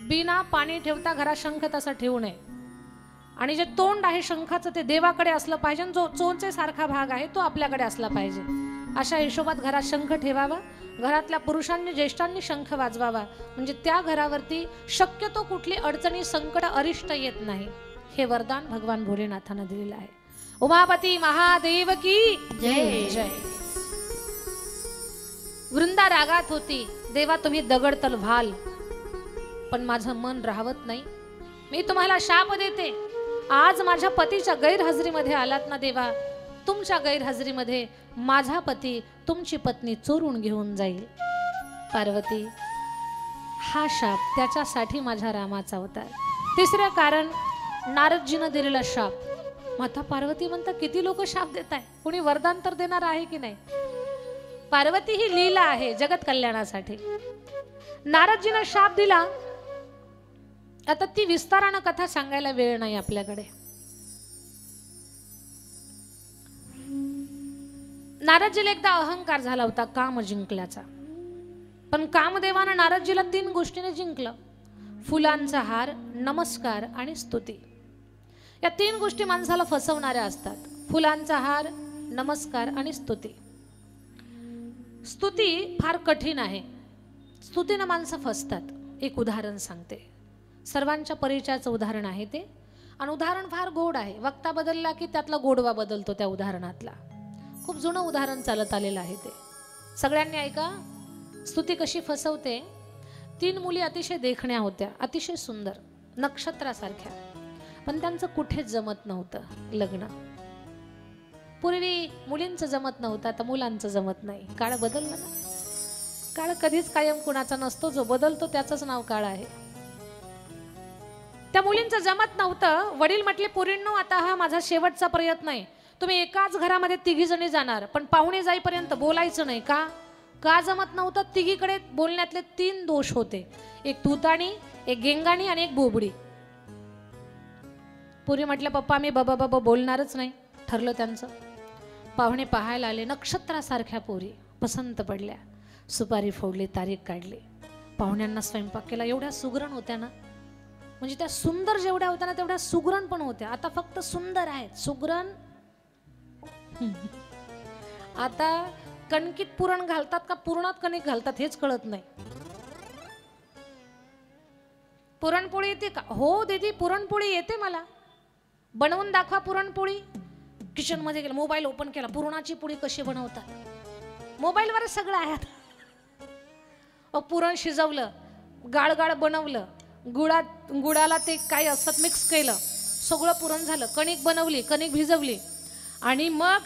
बिना पाणी ठेवता घरात शंख तसा ठेवू नये. आणि जे तोंड आहे शंखाचं ते देवाकडे असलं पाहिजे, जो चोचेसारखा भाग आहे तो आपल्याकडे असला पाहिजे. अशा हिशोबात घरात शंख ठेवावा. घरातल्या पुरुषांनी ज्येष्ठांनी शंख वाजवावा, म्हणजे त्या घरावरती शक्यतो कुठली अडचणी संकट अरिष्ट येत नाही. हे वरदान भगवान भोलेनाथानं दिलेलं आहे. उमापती महादेव की जय जय. वृंदा रागात होती, देवा तुम्ही दगड तल व्हाल, पण माझं मन राहवत नाही. मी तुम्हाला शाप देते, आज माझ्या पतीच्या गैरहजेरीमध्ये आलात ना देवा, तुमच्या गैरहजेरीमध्ये माझा पती तुमची पत्नी चोरून घेऊन जाईल. पार्वती, हा शाप त्याच्यासाठी माझ्या रामाचा होता. तिसरं कारण, नारदजीनं दिलेला शाप. माता पार्वती म्हणता, किती लोक शाप देत आहे, कोणी वरदान तर देणार आहे की नाही. पार्वती ही लीला आहे जगत कल्याणासाठी. नारदजीनं शाप दिला. आता ती विस्तारानं कथा सांगायला वेळ नाही आपल्याकडे. नारदजीला एकदा अहंकार झाला होता काम जिंकल्याचा, पण कामदेवानं नारदजीला 3 गोष्टीने जिंकलं. फुलांचा हार, नमस्कार आणि स्तुती. या 3 गोष्टी माणसाला फसवणाऱ्या असतात. फुलांचा हार, नमस्कार आणि स्तुती. स्तुती फार कठीण आहे, स्तुतीनं माणसं फसतात. एक उदाहरण सांगते, सर्वांच्या परिचयाचं उदाहरण आहे ते, आणि उदाहरण फार गोड आहे. वक्ता बदलला की त्यातला गोडवा बदलतो त्या उदाहरणातला. खूप जुनं उदाहरण चालत आलेलं आहे ते. सगळ्यांनी ऐका, स्तुती कशी फसवते. 3 मुली अतिशय देखण्या होत्या, अतिशय सुंदर, नक्षत्रासारख्या, पण त्यांचं कुठेच जमत नव्हतं लग्न. पूर्वी मुलींचं जमत नव्हतं, आता मुलांचं जमत नाही. काळ बदललं ना. काळ कधीच कायम कुणाचा नसतो, जो बदलतो त्याचंच नाव काळ आहे. त्या मुलींचं जमत नव्हतं. वडील म्हटले, पोरींनो आता हा माझा शेवटचा प्रयत्न आहे, तुम्ही एकाच घरामध्ये 3 जणी जाणार, पण पाहुणे जाईपर्यंत बोलायचं नाही. का जमत नव्हतं. तिघीकडे बोलण्यातले 3 दोष होते, एक तूताणी, एक गेंगाणी आणि एक बोबडी. पुरी म्हटलं, पप्पा मी बाबा बाबा बोलणारच नाही. ठरलं त्यांचं. पाहुणे पाहायला आले, नक्षत्रासारख्या पोरी पसंत पडल्या. सुपारी फोडली, तारीख काढली, पाहुण्यांना स्वयंपाक केला. एवढ्या सुगरण होत्या ना, म्हणजे त्या सुंदर जेवढ्या होत्या ना तेवढ्या सुगरण पण होत्या. आता फक्त सुंदर आहेत, सुगरण. आता कणकीत पुरण घालतात का पुरणात कणिक घालतात हेच कळत नाही. पुरणपोळी येते का? हो दीदी पुरणपोळी येते मला, बनवून दाखवा पुरणपोळी. किचन मध्ये गेलं, मोबाईल ओपन केला, पुरणाची पोळी कशी बनवतात मोबाईलवर सगळं आहे. पुरण शिजवलं, गाळ बनवलं, गुळाला ते काय असतात मिक्स केलं, सगळं पुरण झालं. कणिक बनवली, कणिक भिजवली, आणि मग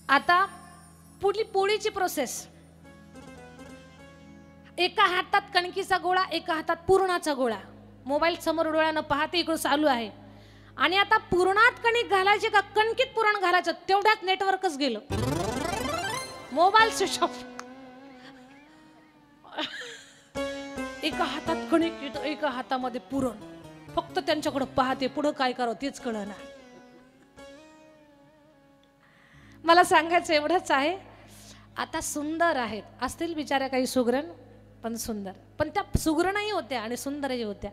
आता पोळीची प्रोसेस. एका हातात कणकीचा गोळा, एका हातात पुरणाचा गोळा. मोबाईल समोर डोळ्यानं पाहते, इकडं चालू आहे. आणि आता पुरणात कणिक घालायचे का कणकीत पुरण घालायचं, तेवढ्यात नेटवर्कच गेलं, मोबाईल स्विच ऑफ. एका हातात कणिक, एका हातामध्ये पुरण. फक्त त्यांच्याकडे पाहते, पुढं काय करावं तेच कळना. मला सांगायचं एवढंच आहे, आता सुंदर आहेत, असतील बिचाऱ्या काही सुगरण, पण सुंदर. पण त्या सुगरणही होत्या आणि सुंदरही होत्या.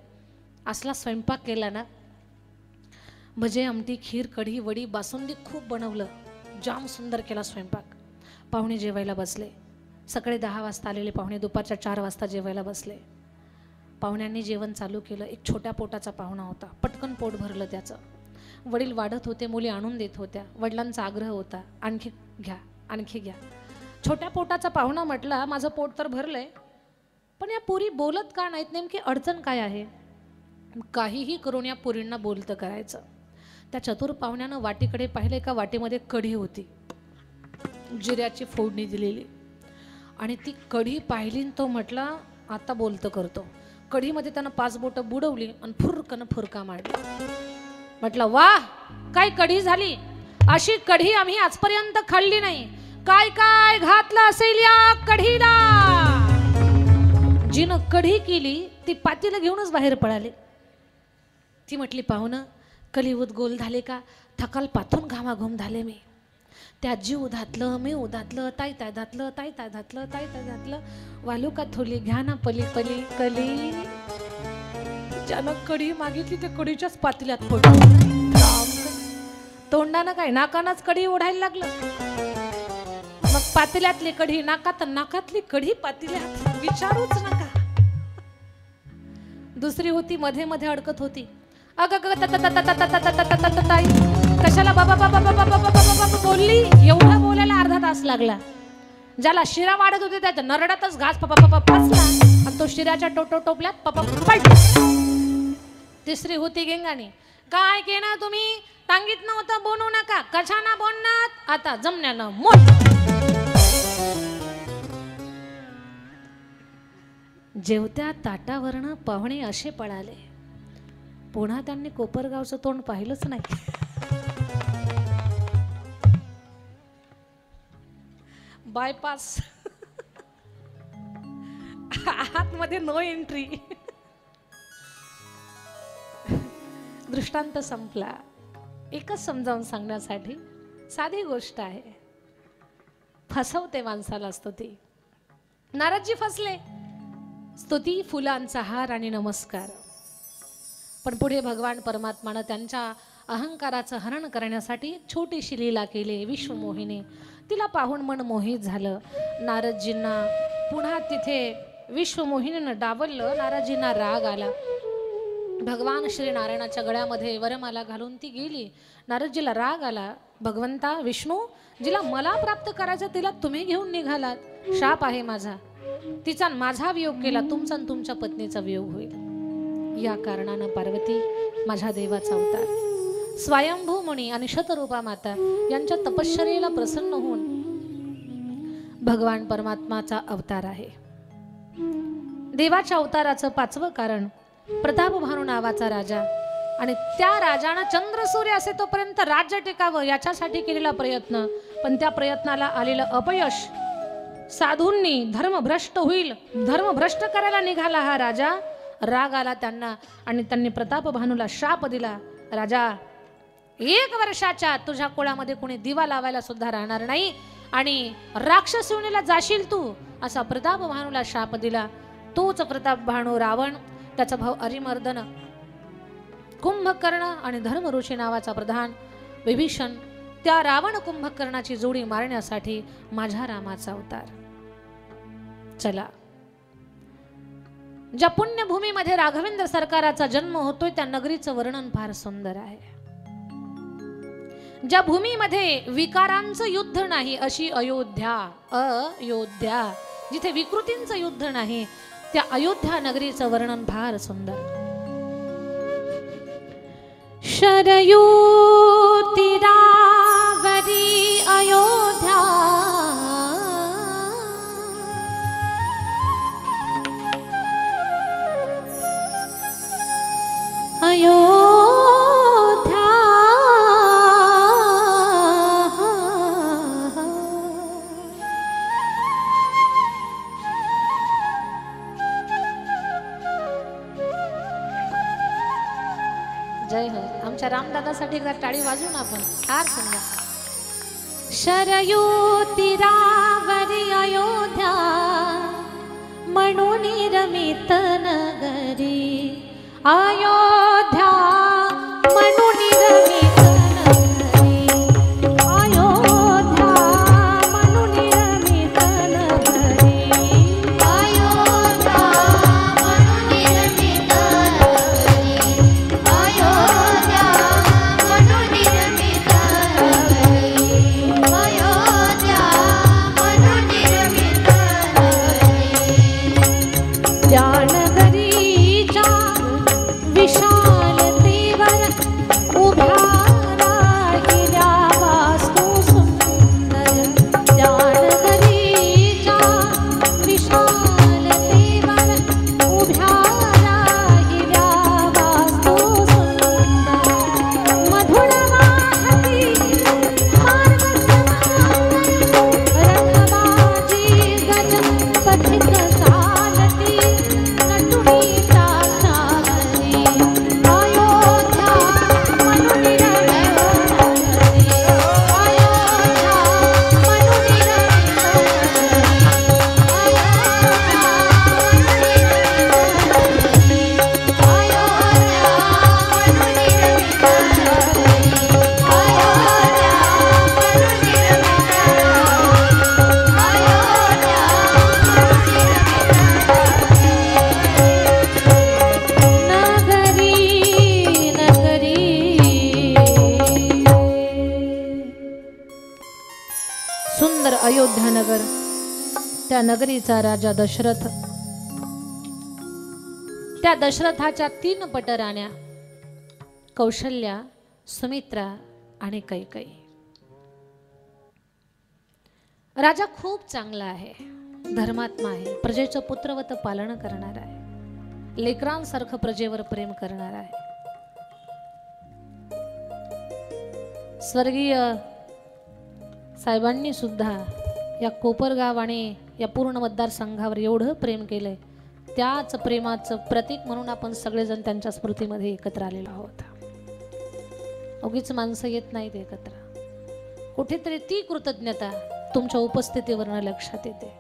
असला स्वयंपाक केला ना, भजे, आमटी, खीर, कढी, वडी, बासुंदी खूप बनवलं. जाम सुंदर केला स्वयंपाक. पाहुणे जेवायला बसले. सकाळी 10 वाजता आलेले पाहुणे दुपारच्या 4 वाजता जेवायला बसले. पाहुण्यांनी जेवण चालू केलं. एक छोट्या पोटाचा पाहुणा होता, पटकन पोट भरलं त्याचं. वडील वाढत होते, मुली आणून देत होत्या. वडिलांचा आग्रह होता, आणखी घ्या, आणखी घ्या. छोट्या पोटाचा पाहुणा म्हटला, माझं पोट तर भरलंय, पण या पोरी बोलत का नाहीत, नेमकी अडचण काय आहे. काहीही करून या पोरींना बोलतं करायचं. त्या चतुर पाहुण्यानं वाटीकडे पाहिले, का वाटीमध्ये कढी होती, जिऱ्याची फोडणी दिलेली. आणि ती कढी पाहिली, तो म्हटला आता बोलतं करतो. कढीमध्ये त्यानं 5 बोटं बुडवली आणि फुरकन फुरका मारला. म्हटलं वाह, काय कढी झाली, अशी कढी आम्ही आजपर्यंत खाल्ली नाही. काय काय घातलं असेल या कढीला. जिनं कढी केली ती पातीला घेऊनच बाहेर पळाली. ती म्हटली, पाहुणं कलियुग गोल झाले का, थकाल पाथून घामाघूम झाले मी. त्या जीव धातलं, मी उधातलं, ताई ताय धातलं, ताई ताय धातलं, ताई ताय धातलं, वालू का थोली घ्या ना पली पली कली. ज्यानं कढी मागितली ते कढीच्याच पातील्यात पडलं. तोंडानं काय नाकानच कढी ओढायला लागलं. मग पातील्यातली कढी नाकात, नाकातली कढी पातील्यात, विचारूच नका. दुसरी होती मध्ये मध्ये अडकत होती. अग कशाला बाबा बाबा बाबा बाबा बाबा बोलली, एवढा बोलायला अर्धा तास लागला. ज्याला शिरा वाढत होते त्याच्या नरड्यातच घास पपा पपा फसला आणि तो शिऱ्याच्या टोपल्यात पपा पडला. तिसरी होती गेंगाणी. काय केलं तुम्ही? सांगितलं होतं बोलू नका. कशाना बोलणार? आता जमण्यानं मोठ. जेवत्या ताटावरनं पाहुणे असे पळाले, पुन्हा त्यांनी कोपरगावचं तोंड पाहिलंच नाही. बायपास आतमध्ये नो एंट्री. दृष्टांत संपला. एकच समजावून सांगण्यासाठी साधी गोष्ट आहे. फसवते माणसाला स्तुती. नारदजी फसले. स्तुती, फुलांचा हार आणि नमस्कार. पण पुढे भगवान परमात्मानं त्यांच्या अहंकाराचं हरण करण्यासाठी छोटीशी लीला केली. विश्वमोहिनी. तिला पाहून मन मोहित झालं. नारदजींना पुन्हा तिथे विश्वमोहिनीनं डावललं. नारदजींना राग आला. भगवान श्री नारायणाच्या गळ्यामध्ये वरमाला घालून ती गेली. नारदजीला राग आला. भगवंता विष्णू, जिला मला प्राप्त करायचं तिला तुम्ही घेऊन निघालात. शाप आहे माझा. तिचा माझा वियोग केला, तुमचा आणि तुमच्या पत्नीचा वियोग होईल. या कारणानं पार्वती माझ्या देवाचा अवतार, स्वयंभू मुनी आणि शतरूपा माता यांच्या तपश्चर्येला प्रसन्न होऊन भगवान परमात्माचा अवतार आहे. देवाच्या अवताराचं पाचवं कारण प्रतापभानू नावाचा राजा, आणि त्या राजानं चंद्र सूर्य असे तोपर्यंत राज्य टिकावं याच्यासाठी केलेला प्रयत्न, पण त्या प्रयत्नाला आलेलं अपयश. साधूंनी धर्मभ्रष्ट होईल, धर्मभ्रष्ट करायला निघाला हा राजा. राग आला त्यांना आणि त्यांनी प्रतापभानूला शाप दिला. राजा, 1 वर्षाच्या तुझ्या कुळामध्ये कोणी दिवा लावायला सुद्धा राहणार नाही आणि राक्षस योनीला जाशील तू, असा प्रतापभानूला शाप दिला. तोच प्रतापभानू रावण, त्याचा भाऊ अरिमर्दन, कुंभकर्ण आणि धर्मऋषी नावाचा प्रधान विभीषण, त्या रावण कुंभकर्णाची जोडी मारण्यासाठी माझ्या रामाचा अवतार. चला, ज्या पुण्यभूमीमध्ये राघवेंद्र सरकाराचा जन्म होतोय त्या नगरीचं वर्णन फार सुंदर आहे. ज्या भूमीमध्ये विकारांचं युद्ध नाही अशी अयोध्या, अयोध्या जिथे विकृतींचं युद्ध नाही त्या अयोध्या नगरीचं वर्णन फार सुंदर. शरयू तीरावरी अयोध्या, अयोध्या जय हो. आमच्या रामदादासाठी एकदा टाळी वाजवू ना आपण. फार सुंदर. शरयू तीरावरी अयोध्या, म्हणून रमित नगरी. अयोध्या म्हणून रमित नगरी, अयोध्या म्हणून रमित नगरी, अयोध्या म्हणून रमित नगरी, अयोध्या म्हणून रमित नगरी, अयोध्या म्हणून रमित नगरी. त्या नगरीच्या विशालतेवर उभ्या राहिल्या वास्तू सुंदर. त्या नगरीच्या विशालतेवर उभ्या राहिल्या वास्तू सुंदर. मधुर वाहती रथबाजी गज पथिक चालती, नटुनी चालती. अयोध्या म्हणून रमित नगरी, अयोध्या म्हणून रमित नगरी, अयोध्या म्हणून रमित नगरी, अयोध्या म्हणून नगरी. सुंदर अयोध्या नगर. त्या नगरीचा राजा दशरथ, त्या दशरथाच्या 3 पटराण्या कौशल्या, सुमित्रा आणि कैकेयी. राजा खूप चांगला आहे, धर्मात्मा आहे, प्रजेचं पुत्रवत पालन करणार आहे, लेकरांसारखं प्रजेवर प्रेम करणार आहे. स्वर्गीय साहेबांनी सुद्धा या कोपरगाव आणि या पूर्ण मतदारसंघावर एवढं प्रेम केलंय, त्याच प्रेमाचं प्रतीक म्हणून आपण सगळेजण त्यांच्या स्मृतीमध्ये एकत्र आलेलो आहोत. उगीच माणसं येत नाहीत एकत्र, कुठेतरी ती कृतज्ञता तुमच्या उपस्थितीवरनं लक्षात येते.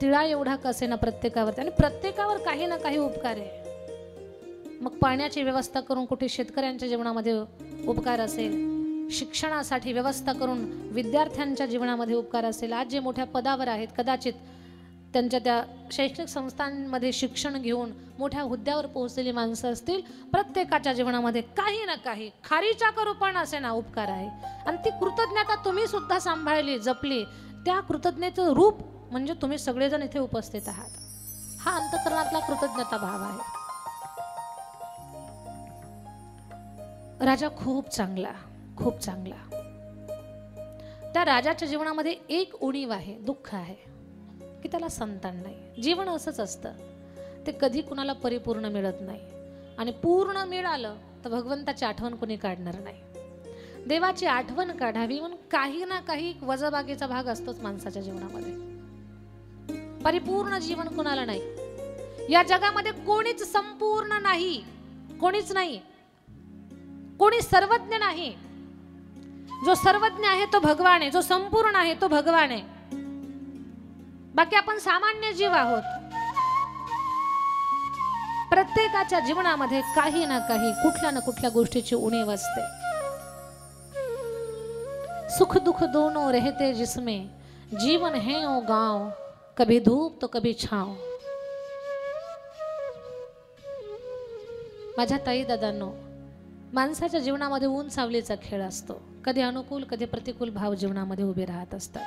तिळा एवढा कसेना प्रत्येकावर, आणि प्रत्येकावर काही ना काही उपकार आहे. मग पाण्याची व्यवस्था करून कुठे शेतकऱ्यांच्या जीवनामध्ये उपकार असेल, शिक्षणासाठी व्यवस्था करून विद्यार्थ्यांच्या जीवनामध्ये उपकार असेल. आज जे मोठ्या पदावर आहेत, कदाचित त्यांच्या त्या शैक्षणिक संस्थांमध्ये शिक्षण घेऊन मोठ्या हुद्द्यावर पोहोचलेली माणसं असतील. प्रत्येकाच्या जीवनामध्ये काही ना काही खारीच्या करूपण असे ना उपकार आहे, आणि ती कृतज्ञता तुम्ही सुद्धा सांभाळली, जपली. त्या कृतज्ञतेचं रूप म्हणजे तुम्ही सगळेजण इथे उपस्थित आहात. हा अंतःकरणातला कृतज्ञता भाव आहे. राजा खूप चांगला, खूप चांगला. त्या राजाच्या जीवनामध्ये एक उणीव आहे, दुःख आहे की त्याला संतान नाही. जीवन असंच असतं, ते कधी कुणाला परिपूर्ण मिळत नाही, आणि पूर्ण मिळालं तर भगवंताची आठवण कोणी काढणार नाही. देवाची आठवण काढावी म्हणून काही ना काही वजाबाकीचा भाग असतोच माणसाच्या जीवनामध्ये. परिपूर्ण जीवन कोणाला नाही. या जगामध्ये कोणीच संपूर्ण नाही, कोणीच नाही, कोणी सर्वज्ञ नाही. जो सर्वज्ञ आहे तो भगवान आहे, जो संपूर्ण आहे तो भगवान आहे. बाकी आपण सामान्य जीव आहोत. प्रत्येकाच्या जीवनामध्ये काही ना काही, कुठल्या ना कुठल्या गोष्टीची उणीव असते. सुख दुख दोनों रहते जिसमें, जीवन है ओ गांव, कभी धूप तो कभी छाव. माझ्या ताई दादांनो, माणसाच्या जीवनामध्ये ऊन सावलीचा खेळ असतो. कधी अनुकूल कधी प्रतिकूल भाव जीवनामध्ये उभे राहत असतात.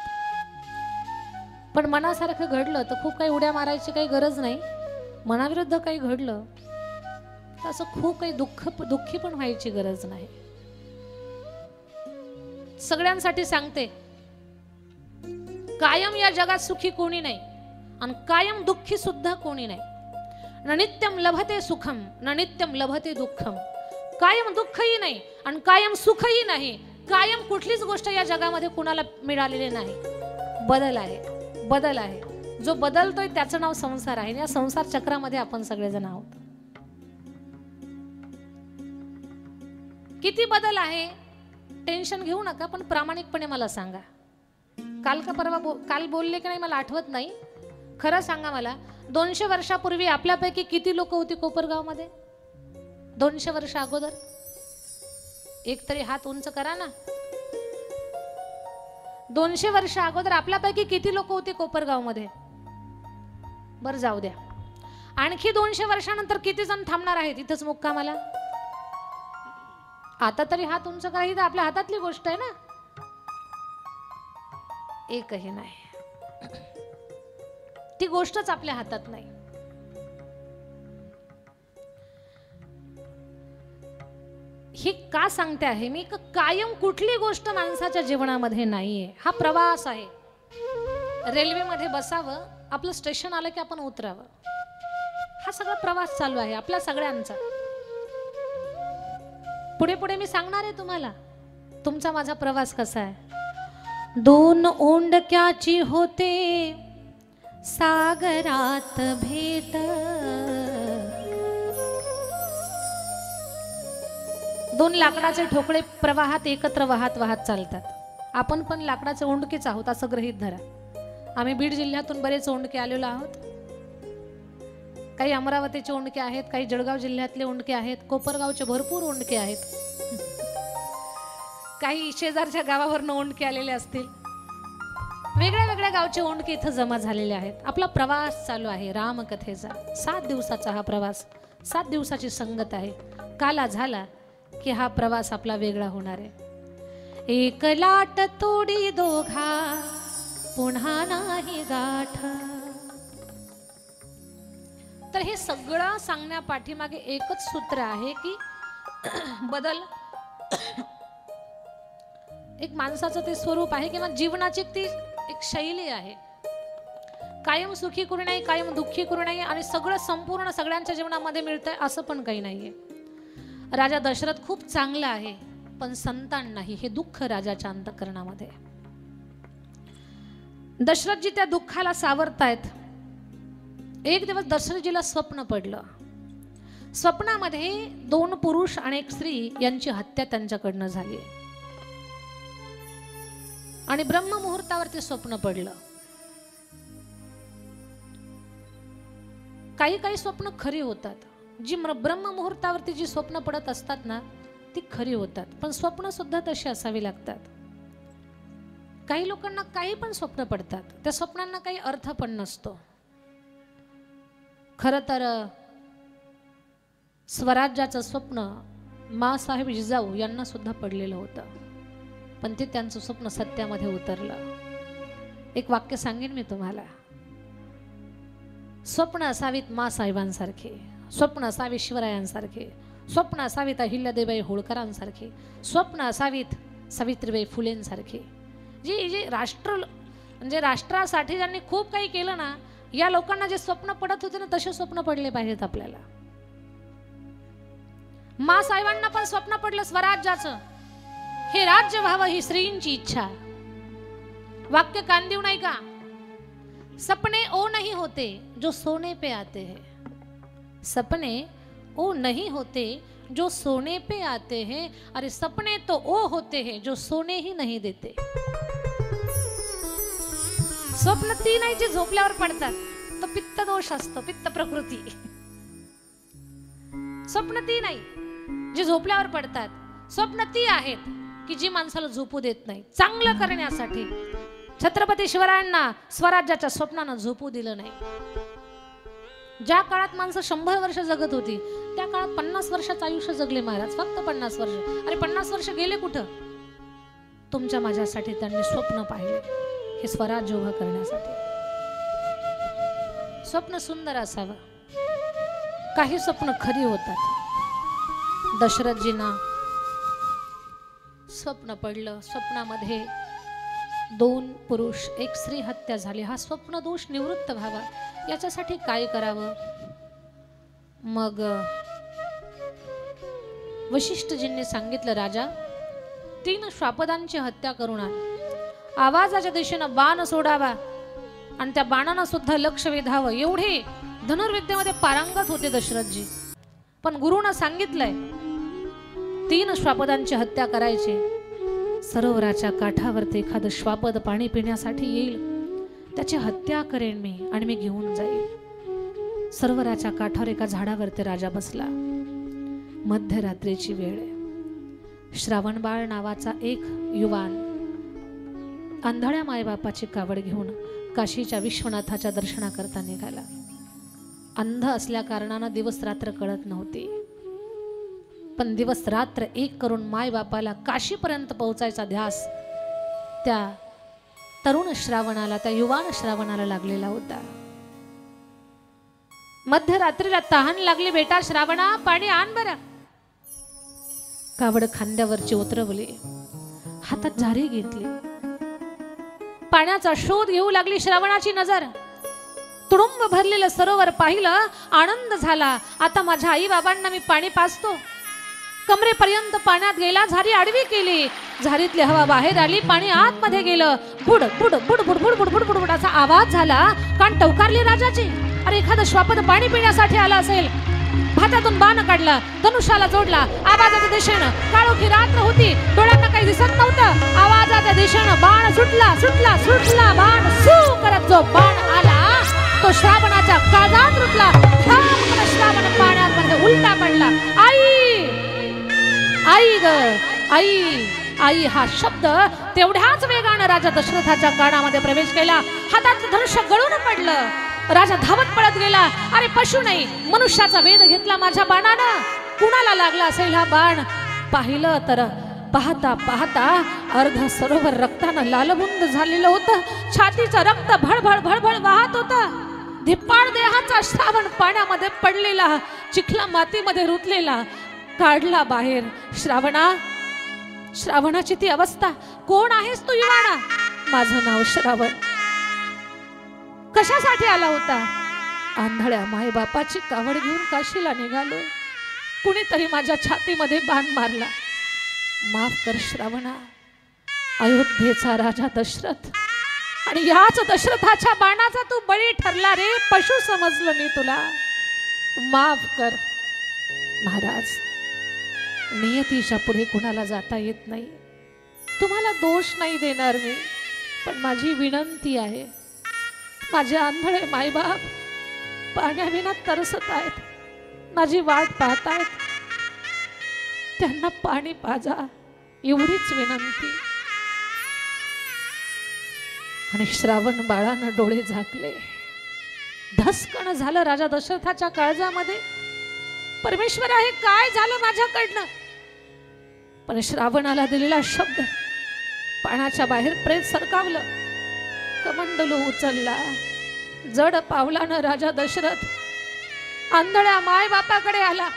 पण मनासारखं घडलं तर खूप काही उड्या मारायची काही गरज नाही. मनाविरुद्ध काही घडलं तर असं खूप काही दुःखी पण व्हायची गरज नाही. सगळ्यांसाठी सांगते, कायम या जगात सुखी कोणी नाही आणि कायम दुःखी सुद्धा कोणी नाही. न नित्यम लभते सुखम न नित्यम लभते दुःखम. कायम दुःखही नाही आणि कायम सुखही नाही. कायम कुठलीच गोष्ट या जगामध्ये कुणाला मिळालेली नाही. बदल आहे, बदल आहे. जो बदलतोय त्याचं नाव संसार आहे. या संसार चक्रामध्ये आपण सगळेजण आहोत. किती बदल आहे टेन्शन घेऊ नका, पण प्रामाणिकपणे मला सांगा. काल का परवा काल बोलले की नाही मला आठवत नाही. खरं सांगा मला, 200 वर्षापूर्वी आपल्यापैकी किती लोक होती कोपरगाव मध्ये? 200 वर्ष अगोदर एक तरी हात उंच करा ना. 200 वर्ष अगोदर आपल्यापैकी किती लोक होते कोपरगाव मध्ये? बरं जाऊ द्या. आणखी 200 वर्षानंतर किती जण थांबणार आहेत इथंच मुक्कामाला? आता तरी हात उंच करा, ही तर आपल्या हातातली गोष्ट आहे ना. एकही नाही, ती गोष्टच आपल्या हातात नाही. हे का सांगते आहे मी? कायम कुठली गोष्ट माणसाच्या जीवनामध्ये नाहीये. हा प्रवास आहे. रेल्वेमध्ये बसावं, आपलं स्टेशन आलं की आपण उतरावं. हा सगळा प्रवास चालू आहे आपल्या सगळ्यांचा. पुढे पुढे मी सांगणार आहे तुम्हाला तुमचा माझा प्रवास कसा आहे. दोन ओंडक्याची होते सागरात भेट, दोन लाकडाचे ठोकळे प्रवाहात एकत्र वाहत वाहत चालतात. आपण पण लाकडाचे ओंडकेच आहोत असं गृहीत धरा. आम्ही बीड जिल्ह्यातून बरेच ओंडके आलेलो आहोत. काही अमरावतीचे ओंडके आहेत, काही जळगाव जिल्ह्यातले ओंडके आहेत, कोपरगावचे भरपूर ओंडके आहेत, काही शेजारच्या गावावरनं ओंडके आलेले असतील. वेगळ्या वेगळ्या गावचे ओंडके इथं जमा झालेले आहेत. आपला प्रवास चालू आहे रामकथेचा. 7 दिवसाचा हा प्रवास, 7 दिवसाची संगत आहे. काला झाला की हा प्रवास आपला वेगळा होणार आहे. एक लाट तोडी दोघा पुन्हा नाही गाठ. तर हे सगळं सांगण्यापाठीमागे एकच सूत्र आहे की बदल एक माणसाचं ते स्वरूप आहे किंवा जीवनाची ती एक शैली आहे. कायम सुखी करू नये, कायम दुःखी करू नये आणि सगळं संपूर्ण सगळ्यांच्या जीवनामध्ये मिळतंय असं पण काही नाहीये. राजा दशरथ खूप चांगला आहे पण संतान नाही, हे दुःख राजाच्या अंतःकरणामध्ये. दशरथजी त्या दुःखाला सावरतायत. एक दिवस दशरथजीला स्वप्न पडलं. स्वप्नामध्ये 2 पुरुष आणि 1 स्त्री यांची हत्या त्यांच्याकडनं झाली आणि ब्रह्ममुहूर्तावरती स्वप्न पडलं. काही काही स्वप्न खरी होतात. जी ब्रह्ममुहूर्तावरती जी स्वप्न पडत असतात ना ती खरी होतात, पण स्वप्न सुद्धा तशी असावी लागतात. काही लोकांना काही पण स्वप्न पडतात, त्या स्वप्नांना काही अर्थ पण नसतो. खरं तर स्वराज्याचं स्वप्न माँसाहेब जिजाऊ यांना सुद्धा पडलेलं होतं, पण ते त्यांचं स्वप्न सत्यामध्ये उतरलं. एक वाक्य सांगेन मी तुम्हाला. स्वप्न असावीत माँसाहेबांसारखे, स्वप्न असावीत शिवरायांसारखे, स्वप्न असावीत अहिल्यादेवी होळकरांसारखे, स्वप्न असावीत सावित्रीबाई फुलेंसारखे. जे राष्ट्र म्हणजे राष्ट्रासाठी ज्यांनी खूप काही केलं ना, या लोकांना जे स्वप्न पडत होते ना तसे स्वप्न पडले पाहिजेत आपल्याला. माँसाहेबांना पण स्वप्न पडलं स्वराज्याचं, हे राज्य व्हावं ही स्त्रींची इच्छा. वाक्य कान देऊ नाही का? सपने ओ नहीं होते जो सोने पे आते हैं, सपने ओ नहीं होते जो सोने पे आते हैं, अरे सपने तो ओ होते हैं जो सोने ही नहीं देते. स्वप्न ती नाही जी झोपल्यावर पडतात, तो पित्त दोष असतो, पित्त प्रकृती. स्वप्न ती नाही जी झोपल्यावर पडतात, स्वप्न ती आहेत की जी माणसाला झोपू देत नाही. चांगलं करण्यासाठी छत्रपती शिवरायांना स्वराज्याच्या स्वप्नानं झोपू दिलं नाही. ज्या काळात माणसं 100 वर्ष जगत होती त्या काळात 50 वर्षाचं आयुष्य जगले महाराज, फक्त 50 वर्ष. अरे 50 वर्ष गेले कुठं? तुमच्या माझ्यासाठी त्यांनी स्वप्न पाहिले, हे स्वराज्य उभं करण्यासाठी. स्वप्न सुंदर असावं. काही स्वप्न खरी होतात. दशरथजींना स्वप्न पडलं, स्वप्नामध्ये 2 पुरुष 1 स्त्री हत्या झाली. हा स्वप्न दोष निवृत्त व्हावा याच्यासाठी काय करावं? मग वशिष्ठजींनी सांगितलं, राजा 3 श्वापदांची हत्या करून आण. आवाजाच्या दिशेनं बाण सोडावा आणि त्या बाणानं सुद्धा लक्ष वेधावं. एवढे धनुर्विद्येमध्ये पारंगत होते दशरथजी, पण गुरुनं सांगितलंय 3 श्वापदांची हत्या करायची. सरोवराच्या काठावरती एखादं श्वापद पाणी पिण्यासाठी येईल, त्याची हत्या करेन मी आणि मी घेऊन जाईल. सरोवराच्या काठावर एका झाडावरती राजा बसला. मध्यरात्रीची वेळ आहे. श्रावणबाळ नावाचा एक युवान आंधळ्या मायबापाची कावड घेऊन काशीच्या विश्वनाथाच्या दर्शनाकरता निघाला. अंध असल्या कारणानं दिवस रात्र कळत नव्हती, पण दिवस रात्र एक करून मायबापाला काशीपर्यंत पोहोचायचा ध्यास त्या तरुण श्रावणाला, त्या युवान श्रावणाला लागलेला होता. मध्यरात्रीला तहान लागली. बेटा श्रावणा, पाणी आण बरं. कावड खांद्यावरची उतरवली, हातात झारी घेतली, पाण्याचा शोध घेऊ लागली. श्रावणाची नजर तुडुंब भरलेलं सरोवर पाहिलं, आनंद झाला. आता माझ्या आई बाबांना मी पाणी पाजतो. कमरेपर्यंत पाण्यात गेला, झारी आडवी केली, झारीतली हवा बाहेर आली, पाणी आतमध्ये गेलं. बुड बुड बुड बुड बुड बुड बुड बुड असा आवाज झाला. कान टवकारले राजाचे. अरे एखादं श्वापद पाणी पिण्यासाठी आला असेल. हातातून बाण काढला, धनुष्याला जोडला. आवाजाच्या दिशेनं काळोखी रात्र होती, डोळ्यांना काही दिसत नव्हतं. आवाजाच्या दिशेनं बाण सुटला सुटला सुटला. बाण सू करत जो बाण आला तो श्रावणाच्या काळजात रुतला. श्रावण पाण्यात म्हणजे उलटा पडला. आई आई ग आई आई हा शब्द तेवढ्याच वेगानं राजा दशरथाच्या कानामध्ये प्रवेश केला. हातात धनुष्य गळून पडलं. राजा धावत पळत गेला. अरे पशु नाही, मनुष्याचा वेध घेतला माझ्या बाणानं. कुणाला लागला असेल हा बाण? पाहिलं तर पाहता पाहता अर्ध सरोवर रक्तानं लालबुंद झालेलं होतं. छातीचं रक्त भळभळ भळभळ वाहत होतं. धिप्पाड देहाचा श्रावण पाण्यामध्ये पडलेला, चिखला मातीमध्ये रुतलेला काढला बाहेर. श्रावणा, श्रावणाची ती अवस्था. कोण आहेस तू युवाना? माझं नाव श्रावण. कशासाठी आला होता? आंधळ्या मायबापाची कावड घेऊन काशीला निघालोय. कुणीतरी माझ्या छातीमध्ये बाण मारला. माफ कर श्रावणा. अयोध्येचा राजा दशरथ, आणि याच दशरथाच्या बाणाचा तू बळी ठरला रे. पशु समजलं मी तुला. माफ कर महाराज. नियतीच्या पुढे कुणाला जाता येत नाही. तुम्हाला दोष नाही देणार मी, पण माझी विनंती आहे. माझे आंधळे मायबाप पाण्याविना तरसत आहेत, माझी वाट पाहतायत. त्यांना पाणी पाजा, एवढीच विनंती. आणि श्रावण बाळानं डोळे झाकले. धसकण झालं राजा दशरथाच्या काळजामध्ये. परमेश्वर आहे, काय झालं माझ्याकडनं? पण श्रावणाला दिलेला शब्द पाण्याच्या बाहेर प्रेत सरकावलं. कमंडलू उचलला. जड पावलानं राजा दशरथ आंधळ्या माय बापाकडे आला.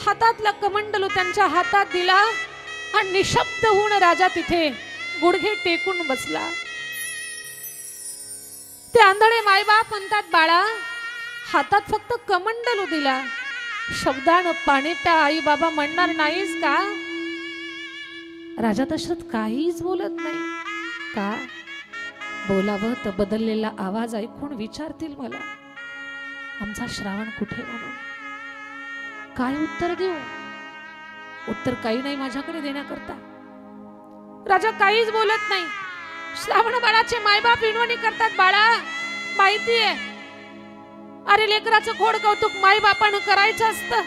हातातला कमंडलू त्यांच्या हातात दिला आणि निशब्द होऊन राजा तिथे गुडघे टेकून बसला. ते आंधळे मायबाप म्हणतात, बाळा, हातात फक्त कमंडलू दिला, शब्दानं पाणी प्या आई बाबा म्हणणार नाहीस का? राजा दशरथ काहीच बोलत नाही. का बोलावं तर बदललेला आवाज ऐकून विचारतील मला, आमचा श्रावण कुठे म्हणून. काय उत्तर देऊ? उत्तर काही नाही माझ्याकडे देण्याकरता. राजा काहीच बोलत नाही. श्रावण बाळाचे मायबाप विनवणी करतात, बाळा माहितीये, अरे लेकराचं खोड कौतुक माई बापानं करायचं असतं,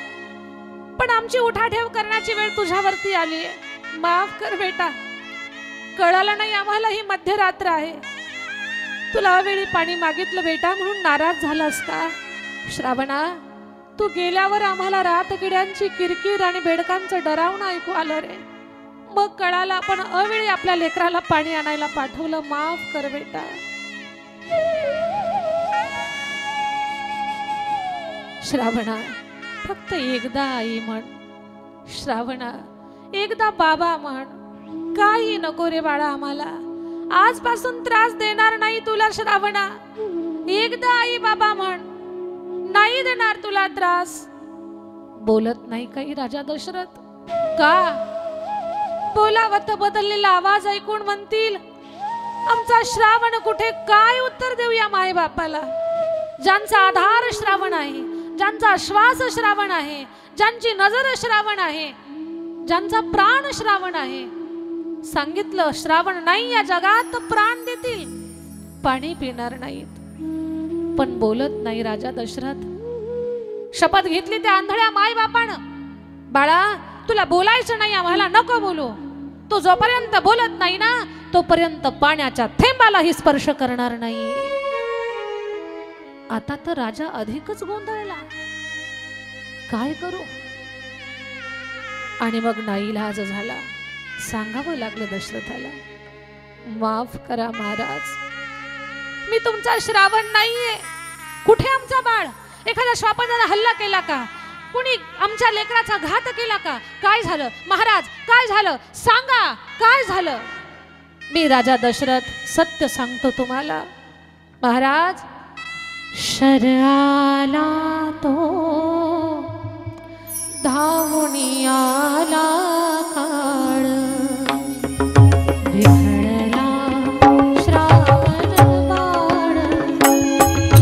पण आमची उठाठेव करण्याची वेळ तुझ्यावरती आली आहे. माफ कर बेटा, कळालं नाही आम्हाला ही मध्यरात्र आहे. तुला अवेळी पाणी मागितलं बेटा म्हणून नाराज झालास का? श्रावणा, तू गेल्यावर आम्हाला रातकिड्यांची किरकिर आणि बेडकांचं डरावणं ऐकू आलं रे. मग कळालं आपण अवेळी आपल्या लेकराला पाणी आणायला पाठवलं. माफ कर बेटा. श्रावणा, फक्त एकदा आई म्हण. श्रावणा, एकदा बाबा म्हण. काही नको रे बाळा, आम्हाला आजपासून त्रास देणार नाही तुला. श्रावणा, एकदा आई बाबा म्हण, नाही देणार तुला त्रास. बोलत नाही काही राजा दशरथ. का? बोलावं तर बदललेला आवाज ऐकून म्हणतील, आमचा श्रावण कुठे? काय उत्तर देऊया माय बापाला? ज्यांचा आधार श्रावण आहे, ज्यांचा श्वास श्रावण आहे, ज्यांची नजर श्रावण आहे, ज्यांचा प्राण श्रावण आहे. सांगितलं श्रावण नाही या जगात तर प्राण देतील, पाणी पिणार नाहीत. पण बोलत नाही राजा दशरथ. शपथ घेतली त्या आंधळ्या माय बापानं, बाळा तुला बोलायचं नाही, आम्हाला नको बोलू. तो जोपर्यंत बोलत नाही ना तोपर्यंत पाण्याच्या थेंबालाही स्पर्श करणार नाही. आता तर राजा अधिकच गोंधळला. काय करू? आणि मग नाईलाज झाला. सांगावं लागलं दशरथाला, माफ करा महाराज, मी तुमचा श्रावण नाहीये. कुठे आमचा बाळ? एखाद्या श्वापदाने हल्ला केला का? कुणी आमच्या लेकराचा घात केला का? काय झालं महाराज? काय झालं? सांगा, काय झालं? मी राजा दशरथ सत्य सांगतो तुम्हाला महाराज. शर्याला तो धावणी आला काळ, विहळला श्रावण बाळ.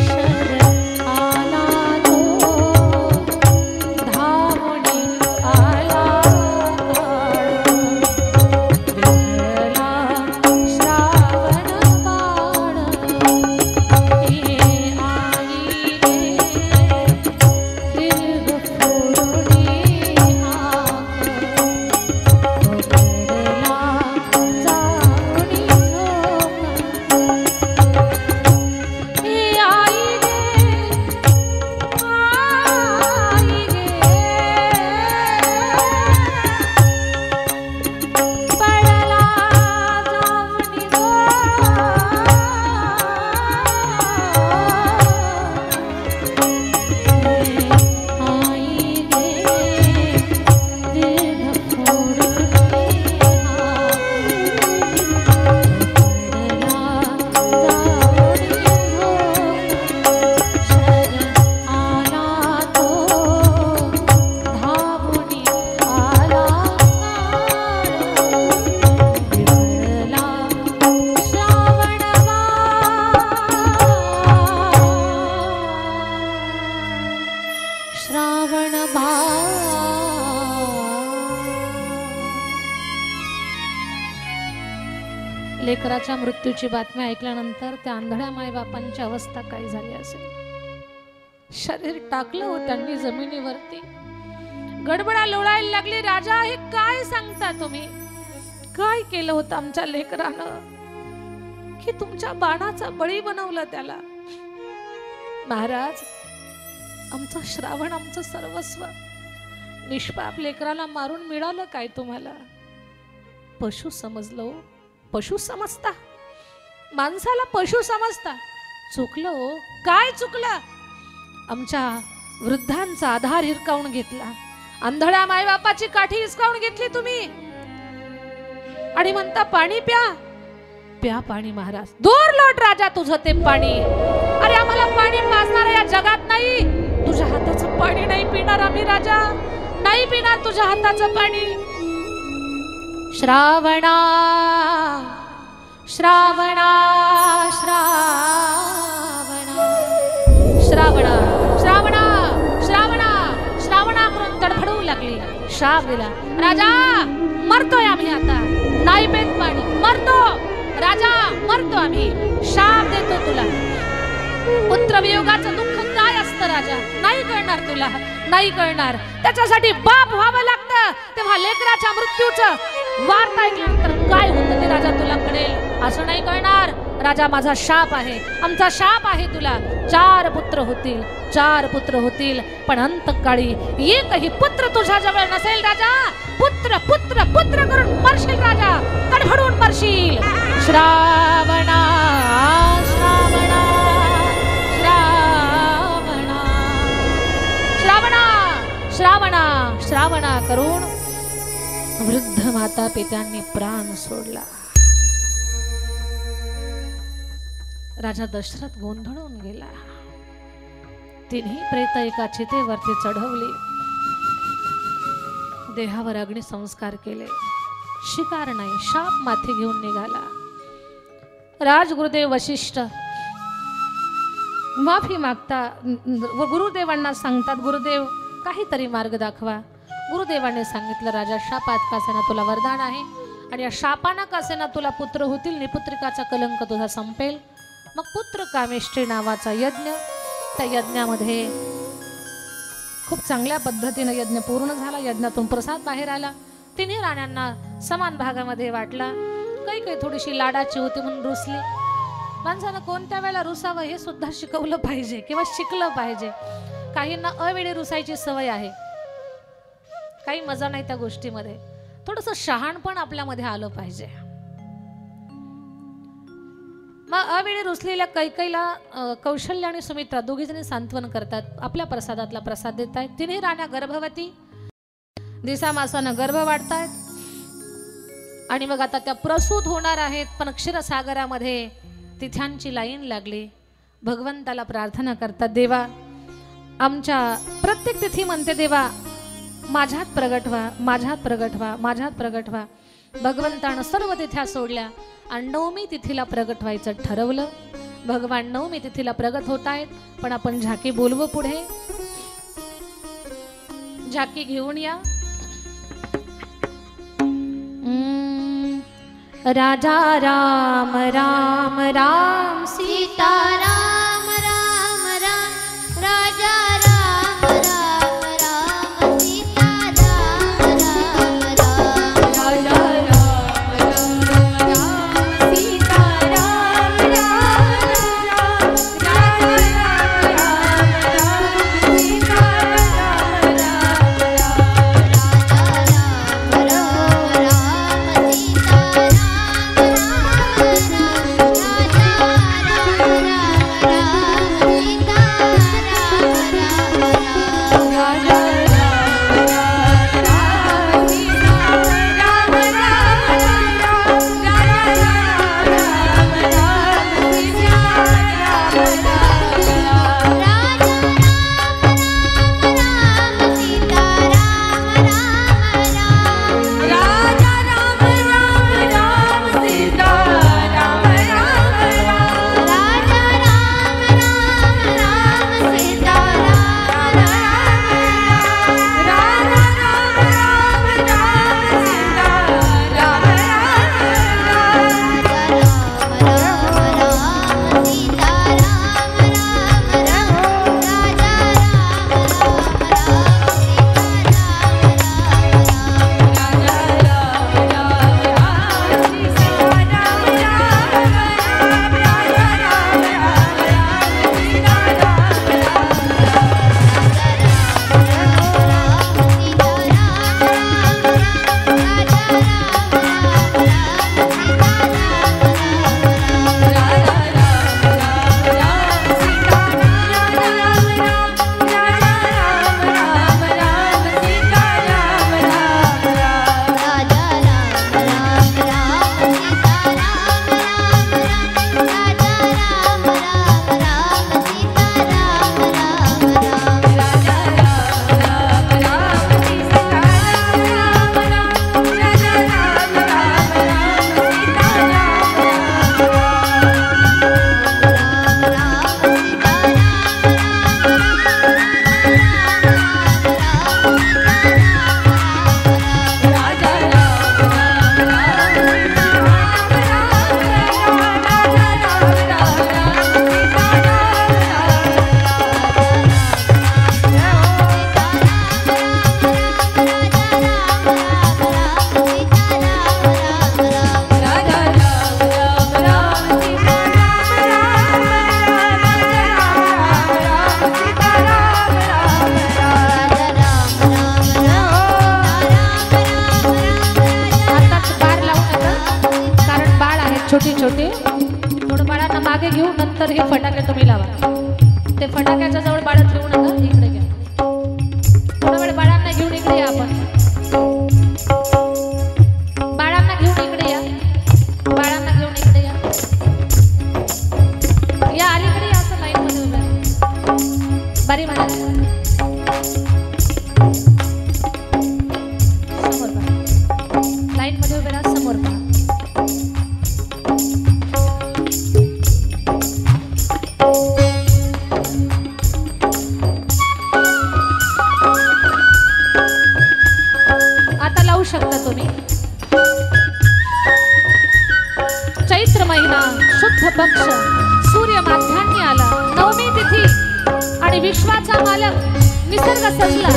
शर आला तो धावणी आला काळ, विहळला श्रावण बाळ. हे आई रे दीर्घ फोडुनी आख, लेकराच्या मृत्यूची बातमी ऐकल्यानंतर त्या आंधळ्या मायबापांची अवस्था काय झाली असेल. शरीर टाकलं हो त्यांनी जमिनीवरती. गडबडा लोळायला लागली. राजा, हे काय सांगता तुम्ही? काय केलं होतं आमच्या लेकरानं की तुमच्या बाणाचा बळी बनवलं त्याला? महाराज, आमचं श्रावण आमचं सर्वस्व निष्पाप लेकराला मारून मिळालं काय तुम्हाला? पशु समजलो. पशु समजता? माणसाला पशु समजता? चुकलो. काय चुकलं? आमच्या वृद्धांचा आधार हिरकावून घेतला. आंधळ्या मायबापाची काठी हिसकावून घेतली तुम्ही आणि म्हणता पाणी प्या. प्या पाणी महाराज. दूर लोट राजा तुझं ते पाणी. अरे आम्हाला पाणी पाजणार या जगात नाही. तुझ्या हाताचं पाणी नाही पिणार आम्ही राजा. नाही पिणार तुझ्या हाताचं पाणी. श्रावणा श्रावणा श्रावणा श्रावणा श्रावणा श्रावणा श्रावणा करून तडफडू लागली. शाप दिला. राजा, मरतोय आम्ही आता. नाही पेत पाणी. मरतो राजा, मरतो आम्ही. शाप देतो तुला. पुत्र वियोगाचं दुःख काय असतं राजा? नाही कळणार तुला. नाही कळणार. त्याच्यासाठी बाप व्हावं लागतं. तेव्हा लेकराच्या मृत्यूचं वार्ता ऐकल्यानंतर काय होतं ते राजा तुला कळेल. असं नाही कळणार. राजा, माझा शाप आहे. आमचा शाप आहे तुला. 4 पुत्र होतील. 4 पुत्र होतील. पण अंतकाळी एकही पुत्र तुझ्या जवळ नसेल राजा. पुत्र पुत्र पुत्र करून मरशील राजा. तडफडून मरशील. श्रावणा श्रावणा श्रावणा श्रावणा श्रावणा श्रावणा करून वृद्ध माता पित्यांनी प्राण सोडला. राजा दशरथ गोंधळून गेला. तिन्ही प्रेत एका चितेवरती चढवली. देहावर अग्निसंस्कार केले. शिकार नाही, शाप माथे घेऊन निघाला. राजगुरुदेव वशिष्ठ माफी मागता गुरुदेवांना सांगतात, गुरुदेव काहीतरी मार्ग दाखवा. गुरुदेवांनी सांगितलं, राजा, शापात कासेना तुला वरदान आहे आणि या शापाना कासेना तुला पुत्र होतील. निपुत्रिकाचा कलंक तुझा संपेल. मग पुत्र कामेष्ठी नावाचा यज्ञ. त्या यज्ञामध्ये खूप चांगल्या पद्धतीने यज्ञ पूर्ण झाला. यज्ञातून प्रसाद बाहेर आला. तिन्ही राण्यांना समान भागामध्ये वाटला. काही काही थोडीशी लाडाची होती म्हणून रुसली. माणसानं कोणत्या वेळेला रुसावं हे सुद्धा शिकवलं पाहिजे किंवा शिकलं पाहिजे. काहींना अवेळी रुसायची सवय आहे. काही मजा नाही त्या गोष्टीमध्ये. थोडंसं शहाणपण आपल्यामध्ये आलं पाहिजे. मग अवेळी रुसलेल्या कैकईला कौशल्य आणि सुमित्रा दोघीजणी सांत्वन करतात. आपल्या प्रसादातला प्रसाद देत आहेत. तिन्ही राण्या गर्भवती. दिसामासानं गर्भ वाढतायत आणि मग आता त्या प्रसूत होणार आहेत. पण क्षीरसागरामध्ये तिथ्यांची लाईन लागली. भगवंताला प्रार्थना करतात, देवा आमच्या प्रत्येक तिथी म्हणते, देवा माझ्यात प्रगट व्हा, माझ्यात प्रगट व्हा, माझ्यात प्रगट व्हा. भगवंतानं सर्व तिथ्या सोडल्या आणि 9वी तिथीला प्रगट व्हायचं ठरवलं. भगवान 9वी तिथीला प्रगट होत आहेत. पण आपण झाकी बोलवू पुढे. झाकी घेऊन या. राजा राम राम राम सीता राम राम राम राजा राम राम राम सीता राम राम राम राजा राम राम राम सीता राम राम राम राजा राम राम राम सीता राम राम राम राजा राम राम सीता राम राम राम राजा राम राम छोटी छोटी थोडं बाळांना मागे घेऊ, नंतर हे फटाके तुम्ही लावा. ते फटाक्याच्या जवळ बाळा ठेवू नका, इकडे घ्या. थोडा वेळ बाळांना घेऊन इकडे या. आपण बाळांना घेऊन इकडे या. बाळांना घेऊन इकडे या. या अलीकडे या, असं लाईन मध्ये उभ्या. बारी म्हणा समोर पहा. लाईन मध्ये उभे राहा, समोर पहा. आता लावू शकता तुम्ही. चैत्र महिना शुद्ध पक्ष, सूर्य माध्यान्नी आला, नवमी तिथी आणि विश्वाचा मालक निसर्ग सजला.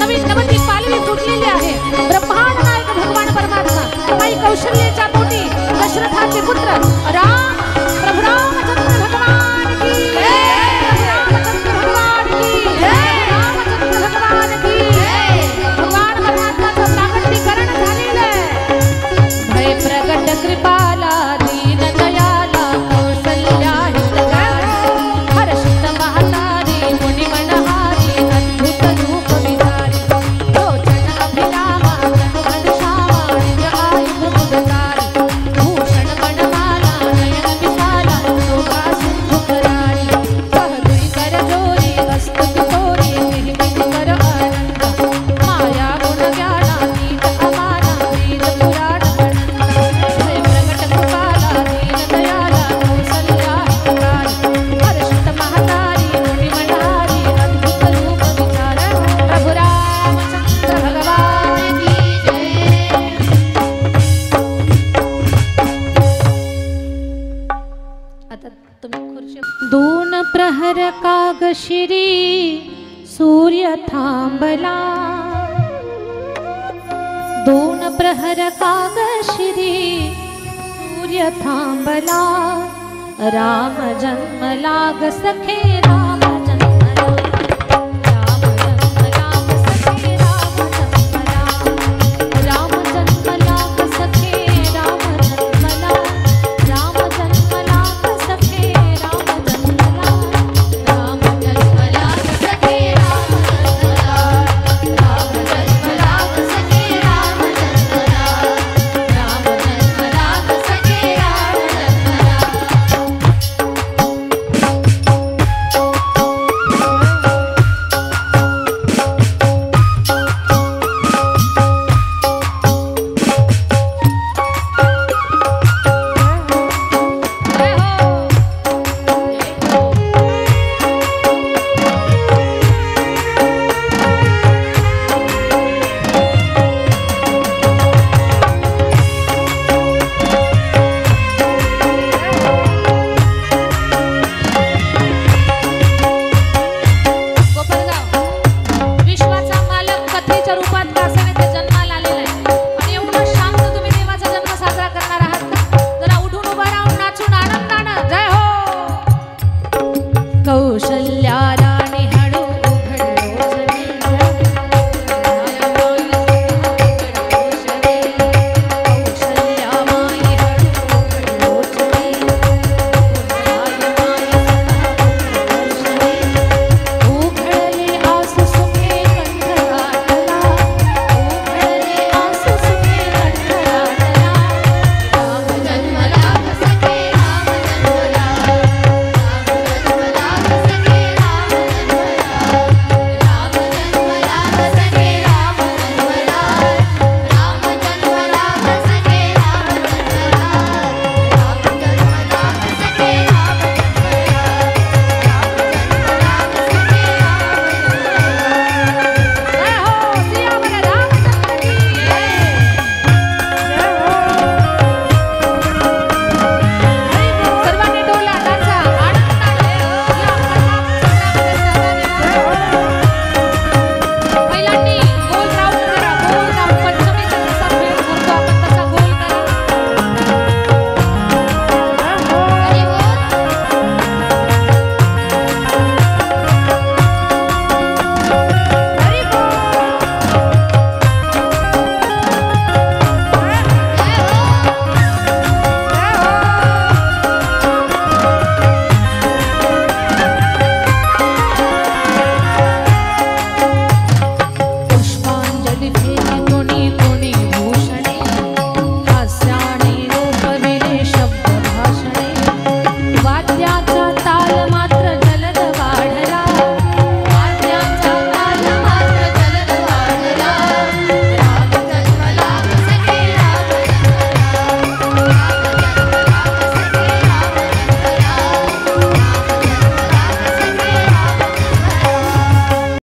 नवीन नवती पालवी फुटलेली आहे. ब्रह्मांड नायक भगवान परमात्मा माई कौशल्याच्या पोटी दशरथाचे पुत्र राम प्रभू रामचंद्र भगवान की जय. रामचंद्र भगवान की जय. रामचंद्र भगवान की जय. भगवान परमात्माचं प्राकटीकरण झालेलं आहे. भय प्रगट कृपाला दीन दयाला कौसल्या हितकारी हर्षित महतारी मुनि मनहारी अद्भुत रूप विधारी लोचन अभिरामा तनु घनश्यामा निज आयुध मुदतारी भूषण मनमाला नयन विशाला शोभा सिंधु करारी बहदुरी कर जोरी हस्तक तोरी निर्मित कर आनंद माया गुण ज्ञानातीत अमाना वेद पुराण भय प्रगट कृपाला दीन दयाला कौसल्या हितकारी हर्षित महतारी मुनि मनहारी अद्भुत रूप विचार प्रभु रामचंद्र भगवान की जय. आता तुम्ही खुर्ची. दोन प्रहर कागशिरी सूर्य थांबला. दोन प्रहर कागशिरी सूर्य थांबला. राम जन्मला ग सखे